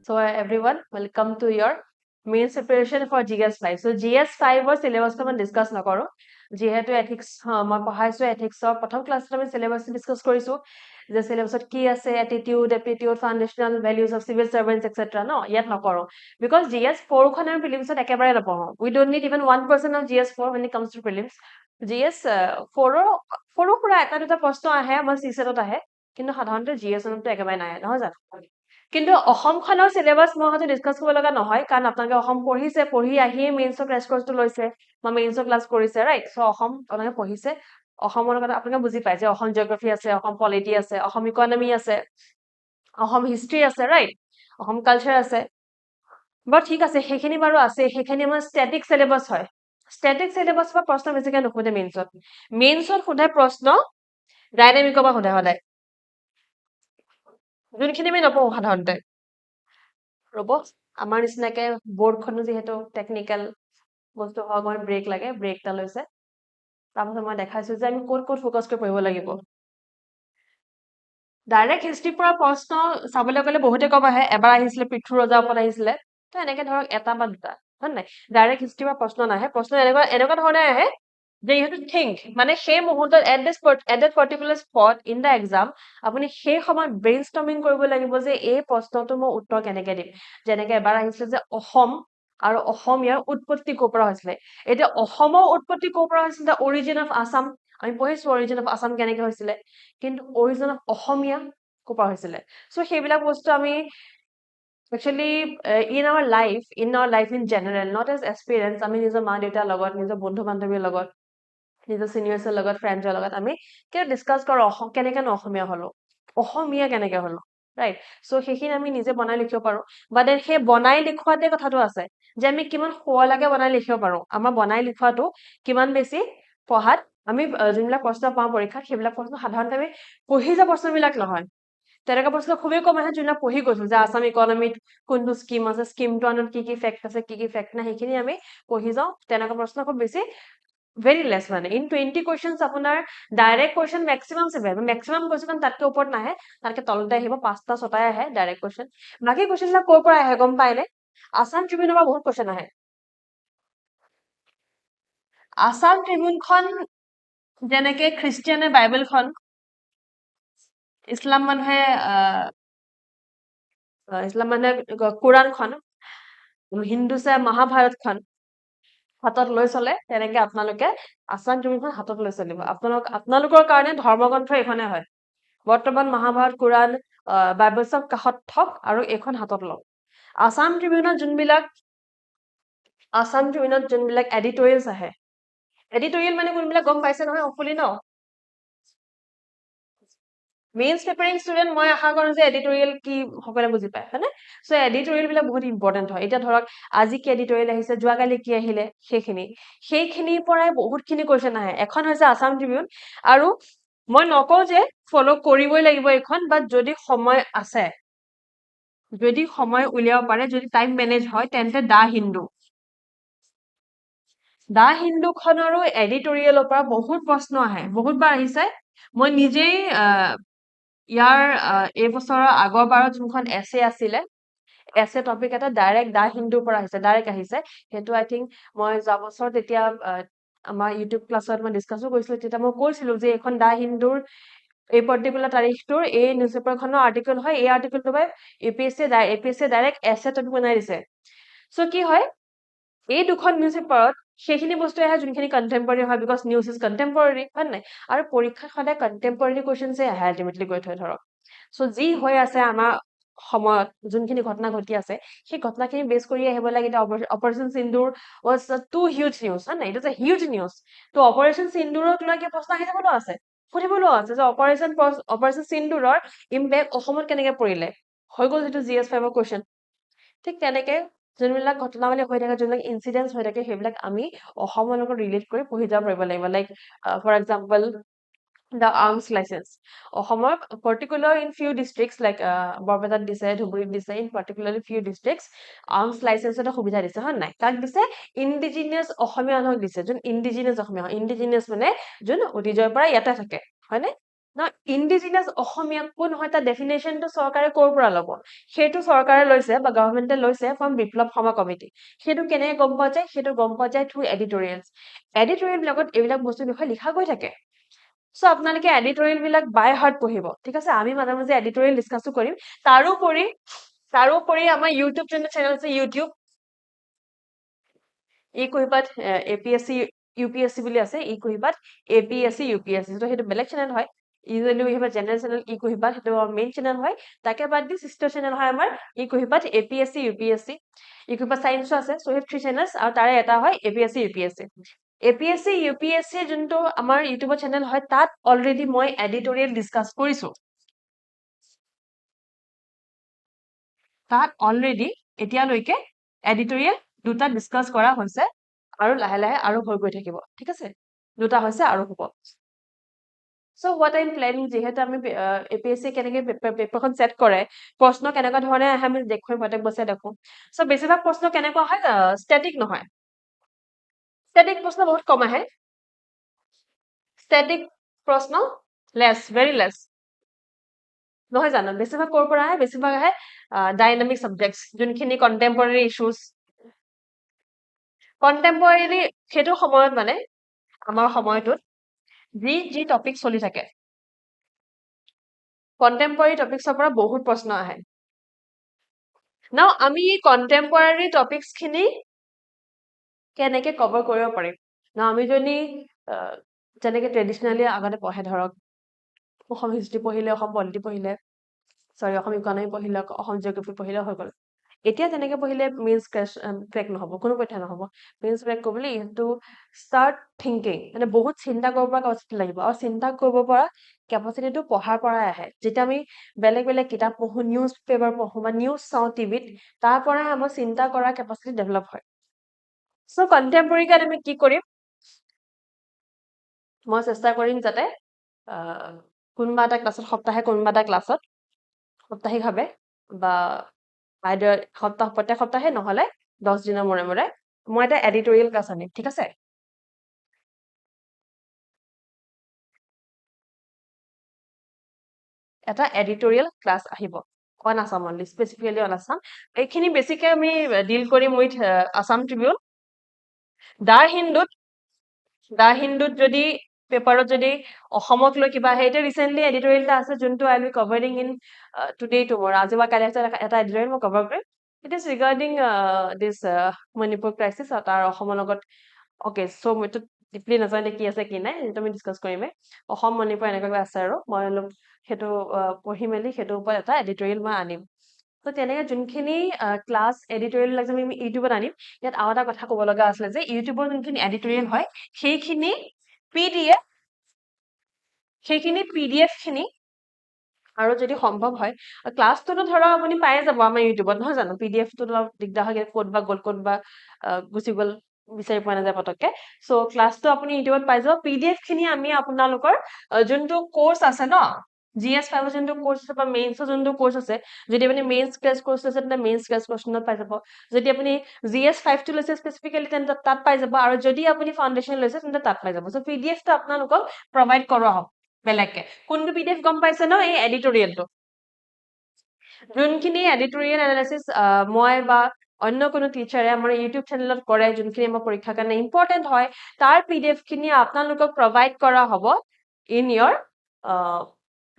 So everyone, welcome to your main preparation for GS5. So GS5 or syllabus to discuss na karo. যেহেতু ethics মই পঢ়াইছো ethics ৰ প্ৰথম ক্লাছত আমি syllabus discuss কৰিছো যে syllabusত কি আছে attitude aptitude foundational values of civil servants etc. no ইয়াত নকৰো because GS4 খন আমি prelims ত একেবাৰে নপঢ়ো we don't need even 1% of GS4 when it comes to prelims GS4 সৰু সুৰা এটা দুটা প্ৰশ্ন আহে আমাৰ CSAT আহে কিন্তু সাধাৰণতে GS ত একেবাৰে নাই নহয় জানো কিন্তু অসমখনৰ সিলেবাস মই হয়তো ডিসকাস কৰিব লগা নহয় কাৰণ আপোনালোকে অসম পঢ়িছে পঢ়ি আহি মেইনছৰ ক্লাছ কোৰ্সটো লৈছে বা মেইনছৰ ক্লাছ কৰিছে ৰাইট সো অসম আপোনালোকে পঢ়িছে অসমৰ কথা আপোনালোকে বুজি পায় যে অসম জিওগ্ৰাফি আছে অসম পলিটি আছে অসম ইকনমি আছে অসম হিষ্ট্ৰি আছে ৰাইট অসম কালচাৰ আছে বাট ঠিক আছে সেইখিনি বাৰু আছে সেইখিনি আমাৰ ষ্টেটিক সিলেবাস হয় ষ্টেটিক সিলেবাস বা প্ৰশ্ন বেছিকৈ নুখুধে মেইনছত খুধে প্ৰশ্ন ডাইনামিকৰ পৰা খুধে সদায় যোনখিনি আমি নপঢ়ো সাধাৰণতে ৰব আমাৰ নিচিনাকে বোৰ্ডখনো যেহেতু টেকনিক্যাল বস্তু হয় মই ব্ৰেক লাগে ব্ৰেকটা লৈছে তাৰপিছত মই দেখাইছো যে আমি ক'ত ফোকাস কৰি পঢ়িব লাগিব ডাইৰেক্ট হিষ্ট্ৰি পৰা প্ৰশ্ন চাবলৈ গ'লে বহুতে কম আহে এবাৰ আহিছিলে পৃথু ৰজাৰ ওপৰত আহিছিলে তো এনেকে ধৰক এটা বা দুটা হয় নাই ডাইৰেক্ট হিষ্ট্ৰি পৰা প্ৰশ্ন নাহে প্ৰশ্ন এনেকুৱা ধৰণে আহে যে ইউ হ্যাভ টু থিংক মানে সেই মুহূৰ্তত at that particular spot in the exam আপুনি সেই সময়ত ব্ৰেইনষ্টৰ্মিং কৰিব লাগিব যে এই প্ৰশ্নটো মই উত্তৰ কেনেকে দিম যেনেকে এবাৰ আহিছিলে যে অসম আৰু অসমীয়াৰ উৎপত্তি ক'ৰ পৰা হৈছিলে এতিয়া অসমৰ উৎপত্তি ক'ৰ পৰা হৈছিলে দ্য অৰিজিন অফ আসাম আমি পঢ়িছো অৰিজিন অফ আসাম কেনেকে হৈছিলে কিন্তু অৰিজিন অফ অসমীয়া ক'ৰ পৰা হৈছিলে সো সেইবিলাক বস্তু আমি actually in our life in general not as aspirants আমি নিজৰ মা দেউতাৰ লগত নিজৰ বন্ধু বান্ধৱীৰ লগত নিজৰ সিনিয়ৰ্ছৰ লগত ফ্ৰেণ্ডছৰ লগত আমি কেতিয়া ডিসকাস কৰো কেনেকে অসমীয়া হলো অসমীয়া কেনেকে হলো ৰাইট সো সেইখিনি আমি নিজে বনাই লিখিব পাৰো বাট সেই বনাই লিখোৱাতে কথাটো আছে যে আমি কিমান শুৱলাকে বনাই লিখিব পাৰো আমাৰ বনাই লিখোৱাটো কিমান বেছি পঢ়াত আমি যোনবিলাক প্ৰশ্ন পাওঁ পৰীক্ষাত সেইবিলাক প্ৰশ্ন সাধাৰণতে আমি পঢ়ি যোৱা প্ৰশ্নবিলাক নহয় তেনেকুৱা প্ৰশ্ন খুবেই কম আহে যোনবিলাক পঢ়ি গৈছো যে আসাম ইকনমিত কোনটো স্কিম আছে স্কিমটো আনত কি ফেক্ট আছে কি ফেক্ট নাই সেইখিনি আমি পঢ়ি যাওঁ তেনেকুৱা প্ৰশ্ন খুব বেছি very less মানে in 20 questions আপোনাৰ direct question maximum 7 maximum question তাতকে ওপৰত নাহে তাতকে তলতে আহিব 5টা 6টা আহে ডাইৰেক্ট কোৱেশ্চন বাকি কোৱেশ্চনবিলাক ক'ৰ পৰা আহে গম পাইনে আসাম ট্ৰিবিউনৰ পৰা বহুত কোৱেশ্চন আহে আসাম ট্ৰিবিউনখন যেনেকে খ্ৰীষ্টিয়ানে বাইবেলখন ইছলাম মানুহে কোৰানখন হিন্দুছে মহাভাৰতখন হাতত লৈ চলে তেনেকে আপোনালোকে আসাম ট্ৰিবিউনখন হাতত লৈ চলিব আপোনালোকৰ কাৰণে ধৰ্মগ্ৰন্থ এইখনে হয় বৰ্তমান মহাভাৰত কোৰান বাইবেল সব কাষত থক আৰু এখন হাতত লওক আসাম ট্ৰিবিউনত যোনবিলাক এডিটৰিয়েলছ আহে এডিটৰিয়েল মানে কোনবিলাক গম পাইছে নহয় অফুলি ন মেইনছ প্ৰিপেয়াৰিং ষ্টুডেণ্ট মই আশা কৰো যে এডিটৰিয়েল কি সকলে বুজি পায় হয়নে সো এডিটৰিয়েল বিলাক বহুত ইম্পৰ্টেন্ট হয় এতিয়া ধৰক আজি কি এডিটৰিয়েল আহিছে যোৱাকালি কি আহিলে সেইখিনিৰ পৰাই বহুতখিনি কোৱেশ্চন আহে এখন হৈছে আসাম ট্ৰিবিউন আৰু মই নকওঁ যে ফলো কৰিবই লাগিব এখন বাট যদি সময় আছে যদি সময় উলিয়াব পাৰে যদি টাইম মেনেজ হয় তেন্তে দা হিন্দুখনৰো এডিটৰিয়েলৰ পৰা বহুত প্ৰশ্ন আহে বহুতবাৰ আহিছে মই নিজেই ইয়াৰ এই বছৰৰ আগৰ বাৰত যোনখন এছে আছিলে এছে টপিক এটা ডাইৰেক্ট দা হিন্দুৰ পৰা আহিছে ডাইৰেক্ট আহিছে সেইটো আই থিংক মই যোৱা বছৰ তেতিয়া আমাৰ ইউটিউব ক্লাছত মই ডিসকাসো কৰিছিলো তেতিয়া মই কৈছিলো যে এখন দা হিন্দুৰ এই পাৰ্টিকুলাৰ তাৰিখটোৰ এই নিউজ পেপাৰখনৰ আৰ্টিকেল হয় এই আৰ্টিকেলটো বাই এপিএসসি ডাইৰেক্ট এছে টপিক বনাই দিছে সো কি হয় এই দুখন নিউজ পেপাৰত সেইখিনি বস্তু আহে যোনখিনি কন্টেম্পৰাৰী হয় বিকজ নিউজ ইজ কন্টেম্পৰাৰী হয় নাই আৰু পৰীক্ষাত সদায় কন্টেম্পৰাৰী কুৱেশ্যনছে আহে আল্টিমেটলি গৈ থৈ ধৰক সো যি হৈ আছে আমাৰ সময়ত যোনখিনি ঘটনা ঘটি আছে সেই ঘটনাখিনি বেছ কৰি আহিব লাগে operation Sindoor was a too huge news হয় নাই it is a huge news তো অপাৰেশ্যন সিন্দুৰক লৈ কি প্ৰশ্ন আহি যাবলো আছে সুধিবলো আছে যে অপাৰেশ্যন সিন্দুৰৰ ইম্পেক্ট অসমত কেনেকে পৰিলে হৈ গ'ল যেটো GS5 ৰ কুৱেশ্যন ঠিক তেনেকে যোনবিলাক ঘটনাৱলী হৈ থাকে যোনবিলাক ইনসিডেন্টস হৈ থাকে সেইবিলাক আমি অসমৰ লগত ৰিলেট কৰি পঢ়ি যাব পাৰিব লাগিব like for example the arms license অসমৰ particular in few districts like বৰপেটাত দিছে ধুবুৰীত দিছে in particularly few districts arms license এটা সুবিধা দিছে হয় নাই কাক দিছে ইন্ডিজিনিয়াস অসমীয়া মানুহক দিছে যোন ইন্ডিজিনিয়াস অসমীয়া ইন্ডিজিনিয়াস মানে যোন অতীজৰ পৰা ইয়াতে থাকে হয় নে না ইণ্ডিজিনাছ অসমীয়া কোন হয় তাৰ ডেফিনেশ্যনটো চৰকাৰে ক'ৰ পৰা ল'ব সেইটো চৰকাৰে লৈছে বা গভৰ্ণমেণ্টে লৈছে ফ্ৰম বিপ্লৱ শৰ্মা কমিটি সেইটো কেনেকৈ গম পোৱা যায় সেইটো গম পোৱা যায় থ্ৰু এডিটৰিয়েলবিলাকত এইবিলাক বস্তুৰ বিষয়ে লিখা গৈ থাকে চ' আপোনালোকে এডিটৰিয়েলবিলাক বাই হাৰ্ট পঢ়িব ঠিক আছে আমি মাজে মাজে এডিটৰিয়েল ডিছকাছো কৰিম তাৰোপৰি আমাৰ ইউটিউব চেনেল আছে ইউটিউব ই কুহিপাত APSC UPSC বুলি আছে ই কুহিপাত APSC UPSC তো সেইটো বেলেগ চেনেল হয় usually we have general channel ই কুহিপাত সেইটো মেইন চেনেল হয় তাকে বাদ দি সিস্টাৰ চেনেল হয় আমাৰ ই কুহিপাত APSC UPSC ই কুহিপাত সায়েন্সো আছে সো হেভ থ্ৰী চেনেলছ আৰু তাৰে এটা হয় APSC UPSC APSC UPSC যোনটো আমাৰ ইউটিউবৰ চেনেল হয় তাত অলৰেডি মই এডিটৰিয়েল ডিছকাছ কৰিছো তাত অলৰেডি এতিয়ালৈকে এডিটৰিয়েল দুটা ডিছকাছ কৰা হৈছে আৰু লাহে লাহে আৰু হৈ গৈ থাকিব ঠিক আছে দুটা হৈছে আৰু হ'ব so what I am planning যিহেতু আমি APSC কেনেকৈ পেপাৰখন ছেট কৰে প্ৰশ্ন কেনেকুৱা ধৰণে আহে আমি দেখুৱাই প্ৰত্যেক বছৰে দেখোঁ সো বেছিভাগ প্ৰশ্ন কেনেকুৱা হয় ষ্টেটিক নহয় ষ্টেটিক প্ৰশ্ন বহুত কম আহে ষ্টেটিক প্ৰশ্ন লেছ ভেৰি লেছ নহয় জানো বেছিভাগ ক'ৰ পৰা আহে বেছিভাগ আহে ডাইনামিক ছাবজেক্টছ যোনখিনি কণ্টেম্পৰেৰী ইছ্যুজ কণ্টেম্পৰেৰী সেইটো সময়ত মানে আমাৰ সময়টোত যি টপিক চলি থাকে কণ্টেম্পৰেৰী টপিকছৰ পৰা বহুত প্ৰশ্ন আহে নাও আমি কণ্টেম্পৰেৰী টপিকছখিনি কেনেকৈ কভাৰ কৰিব পাৰিম নাও আমি যদি যেনেকৈ ট্ৰেডিশ্যনেলি আগতে পঢ়ে ধৰক অসম হিষ্ট্ৰী পঢ়িলে অসম পলিটি পঢ়িলে অসম ইকনমি পঢ়িলে অসম জিঅ'গ্ৰাফী পঢ়িলে হৈ গ'ল এতিয়া তেনেকৈ পঢ়িলে মেইনছ ক্ৰেক নহ'ব কোনো পৰীক্ষা নহ'ব মেইনছ ক্ৰেক কৰিবলৈ ইহঁতো ষ্টাৰ্ট থিংকিং মানে বহুত চিন্তা কৰিব পৰা কেপাচিটি লাগিব আৰু চিন্তা কৰিব পৰা কেপাচিটিটো পঢ়াৰ পৰাই আহে যেতিয়া আমি বেলেগ বেলেগ কিতাপ পঢ়োঁ নিউজ পেপাৰ পঢ়োঁ বা নিউজ চাওঁ টিভিত তাৰ পৰাই আমাৰ চিন্তা কৰা কেপাচিটি ডেভেলপ হয় চ' কণ্টেম্পৰেৰীক আমি কি কৰিম মই চেষ্টা কৰিম যাতে কোনোবা এটা ক্লাছত কোনোবা এটা ক্লাছত সাপ্তাহিকভাৱে বা আইদাৰ প্ৰত্যেক সপ্তাহে নহ'লে 10 দিনৰ মূৰে মূৰে মই এটা এডিটৰিয়েল ক্লাছ আনিম ঠিক আছে এটা এডিটৰিয়েল ক্লাছ আহিব on Assam only specifically on Assam এইখিনি বেছিকৈ আমি ডিল কৰিম উইথ আছাম ট্ৰিবিউন দা হিন্দুত যদি পেপাৰত যদি অসমক লৈ কিবা আহে এতিয়া ৰিচেণ্টলি এডিটৰিয়েল এটা আছে যোনটো I will covering in today tomorrow আজি বা কাইলৈ এটা এডিটৰিয়েল মই কভাৰ কৰিম it is regarding this Manipur crisis আৰু তাৰ অসমৰ লগত অ'কে চ' মইতো ডিপলি নাজানো কি আছে কি নাই সেইটো আমি ডিছকাছ কৰিমেই অসম মণিপুৰ এনেকুৱাকৈ আছে আৰু মই অলপ সেইটো পঢ়ি মেলি সেইটোৰ ওপৰত এটা এডিটৰিয়েল মই আনিম তো তেনেকৈ যোনখিনি ক্লাছ এডিটৰিয়েল আমি ইউটিউবত আনিম ইয়াত আৰু এটা কথা ক'ব লগা আছিলে যে ইউটিউবৰ যোনখিনি এডিটৰিয়েল হয় সেইখিনি PDF খিনি আৰু যদি সম্ভৱ হয় ক্লাছটোতো ধৰক আপুনি পায়ে যাব আমাৰ ইউটিউবত নহয় জানো PDFটো অলপ দিগদাৰ হয় ক'ত বা গ'ল ক'ত বা গুচি গ'ল বিচাৰি পোৱা নাযায় পতককে চ' ক্লাছটো আপুনি ইউটিউবত পাই যাব PDF খিনি আমি আপোনালোকৰ যোনটো কোৰ্চ আছে ন GS5 যোনটো কোৰ্চ আছে বা মেইনছৰ যোনটো কোৰ্চ আছে যদি আপুনি মেইনছ ক্ৰেছ কোৰ্চ লৈছে তেন্তে মেইনছ ক্ৰেছ কোৰ্চত পাই যাব যদি আপুনি GS5টো লৈছে স্পেচিফিকেলি তেন্তে তাত পাই যাব আৰু যদি আপুনি ফাউণ্ডেশ্যন লৈছে তেন্তে তাত পাই যাব চ' PDFটো আপোনালোকক প্ৰভাইড কৰোৱা হ'ব বেলেগকে কোনটো PDF গম পাইছে ন এই এডিটৰিয়েলটো যোনখিনি এডিটৰিয়েল এনালাইচিছ মই বা অন্য কোনো টিচাৰে আমাৰ ইউটিউব চেনেলত কৰে যোনখিনি আমাৰ পৰীক্ষাৰ কাৰণে ইম্পৰ্টেণ্ট হয় তাৰ PDF খিনি আপোনালোকক প্ৰভাইড কৰা হ'ব ইন ইয়ৰ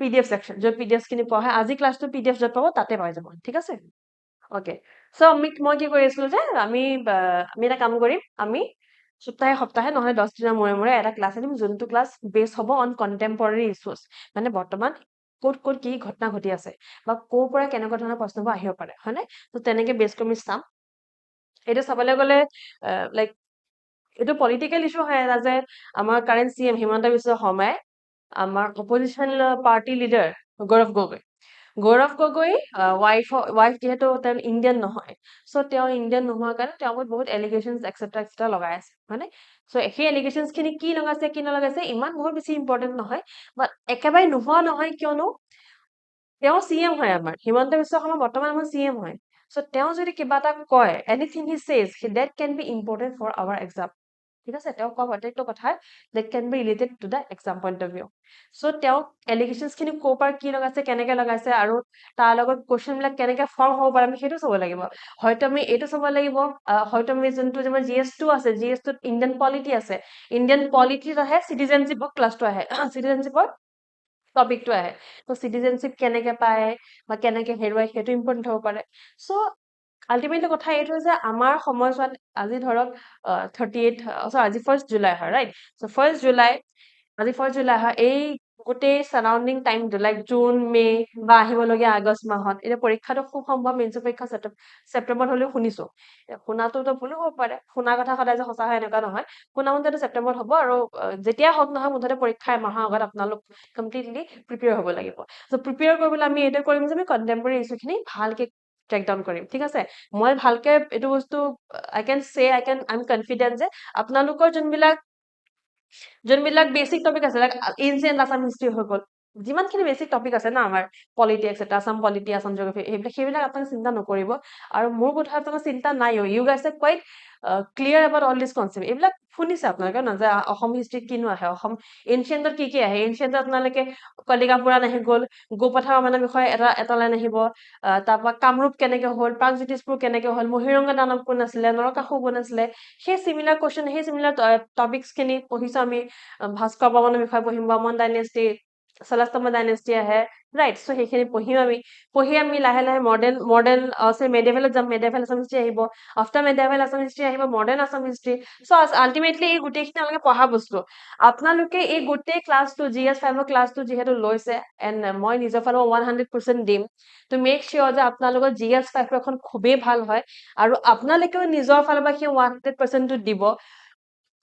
PDF সেকশ্যন য'ত PDF খিনি পঢ়ে আজি ক্লাছটো PDF য'ত পাব তাতে পাই যাব ঠিক আছে অ'কে চ' মই কি কৰি আছিলো যে আমি এটা কাম কৰিম আমি সপ্তাহে নহয় 10 দিনৰ মূৰে মূৰে এটা ক্লাছ আনিম যোনটো ক্লাছ বেছ হ'ব অন কণ্টেম্পৰেৰী ইছ্যুজ মানে বৰ্তমান ক'ত কি ঘটনা ঘটি আছে বা ক'ৰ পৰা কেনেকুৱা ধৰণৰ প্ৰশ্নবোৰ আহিব পাৰে হয়নে তো তেনেকৈ বেছ কৰি আমি চাম এইটো চাবলৈ গ'লে লাইক এইটো পলিটিকেল ইছ্যু হয় এটা যে আমাৰ কাৰেণ্ট CM হিমন্ত বিশ্ব শৰ্মাই আমাৰ opposition party leader Gaurav Gogoi wife যিহেতু তেওঁ ইণ্ডিয়ান নহয় চ' তেওঁ ইণ্ডিয়ান নোহোৱাৰ কাৰণে তেওঁ বহুত এলিগেশ্যনছ এক্সেট্ৰা লগাই আছে হয়নে চ' সেই এলিগেশ্যনছখিনি কি লগাইছে ইমান বহুত বেছি ইম্পৰ্টেণ্ট নহয় বাট একেবাৰে নোহোৱা নহয় কিয়নো তেওঁ CM হয় আমাৰ হিমন্ত বিশ্ব শৰ্মা বৰ্তমান আমাৰ CM হয় চ' তেওঁ যদি কিবা এটা কয় anything he says that can be important for our exam ঠিক আছে তেওঁ কোৱা প্ৰত্যেকটো কথা that can be related to the exam point of view so তেওঁ allegations খিনি ক'ৰ পৰা কি লগাইছে কেনেকে লগাইছে আৰু তাৰ লগত কোৱেশ্চন বিলাক কেনেকে ফৰ্ম হ'ব পাৰে আমি সেইটো চাব লাগিব হয়তো আমি এইটো চাব লাগিব হয়তো আমি যোনটো যে GS2 আছে GS2 ইণ্ডিয়ান পলিটি আছে ইণ্ডিয়ান পলিটিত আহে সিটিজেনশিপৰ ক্লাছটো আহে সিটিজেনশিপৰ টপিকটো আহে তো সিটিজেনশিপ কেনেকে পায় বা কেনেকে হেৰুৱাই সেইটো ইম্পৰ্টেণ্ট হ'ব পাৰে সো আল্টিমেটলি কথা এইটো যে আমাৰ সময়ছোৱাত আজি ধৰক 38 আজি 1 জুলাই হয় ৰাইট সো 1 জুলাই আজি 1 জুলাই হয় এই গোটেই সাৰাউণ্ডিং টাইমটো লাইক জুন মে বা আহিবলগীয়া আগষ্ট মাহত এতিয়া পৰীক্ষাটো খুব সম্ভৱ মেইনছ পৰীক্ষা ছেপ্টেম্বৰত হ'লেও শুনিছো শুনাটোতো ভুলো হ'ব পাৰে শুনা কথা সদায় যে সঁচা হয় এনেকুৱা নহয় শুনা মতেতো ছেপ্টেম্বৰত হ'ব আৰু যেতিয়া হওক নহয় মুঠতে পৰীক্ষা এমাহৰ আগত আপোনালোক কমপ্লিটলি প্ৰিপেয়াৰ হ'ব লাগিব সো প্ৰিপেয়াৰ কৰিবলৈ আমি এইটো কৰিম যে আমি কণ্টেম্পৰেৰী ইছ্যুখিনি ভালকে ট্ৰেক ডাউন কৰিম ঠিক আছে মই ভালকে এইটো বস্তু আই এম কনফিডেন্ট যে আপোনালোকৰ যোনবিলাক বেসিক টপিক আছে লাইক এনচিয়েন্ট আসাম হিষ্ট্ৰি হৈ গ'ল যিমানখিনি বেসিক টপিক আছে না আমাৰ polity etcetera Assam polity Assam geography সেইবিলাক আপোনালোকে চিন্তা নকৰিব আৰু মোৰ কথা আপোনালোকৰ চিন্তা নাই you guys are quite clear about all this concept এইবিলাক শুনিছে আপোনালোকে না যে অসম হিষ্ট্ৰীত কিনো আহে অসম এনচিয়েন্টত কি আহে এনচিয়েন্টত আপোনালোকে কলিকা পুৰাণ আহি গ'ল গোপথা ৰমানৰ বিষয়ে এটা লাইন আহিব তাৰপৰা কামৰূপ কেনেকে হ'ল প্ৰাগজ্যোতিষপুৰ কেনেকে হ'ল মহিৰংগ দানৱ কোন আছিলে নৰকাসুৰ কোন আছিলে সেই সিমিলাৰ কোৱেশ্চন সেই সিমিলাৰ টপিকছ খিনি পঢ়িছো আমি ভাস্কৰ বৰ্মনৰ বিষয়ে পঢ়িম বামন ডাইনেষ্টি চলস্তম্ভ ডাইনেষ্টি আহে ৰাইট সো সেইখিনি পঢ়ি আমি লাহে লাহে মডাৰ্ণ মেডিয়েভেলত যাম মেডিয়েভেল আসাম হিষ্ট্ৰী আহিব আফটাৰ মেডিয়েভেল আসাম হিষ্ট্ৰী আহিব modern Assam history so ultimately এই গোটেইখিনি আপোনালোকে পঢ়া বস্তু আপোনালোকে এই গোটেই ক্লাছটো GS5 ক্লাছটো যিহেতু লৈছে এণ্ড মই নিজৰ ফালৰ 100% দিম to make sure যে আপোনালোকৰ GS5 এখন খুবেই ভাল হয় আৰু আপোনালোকেও নিজৰ ফালৰ পৰা সেই 100% টো দিব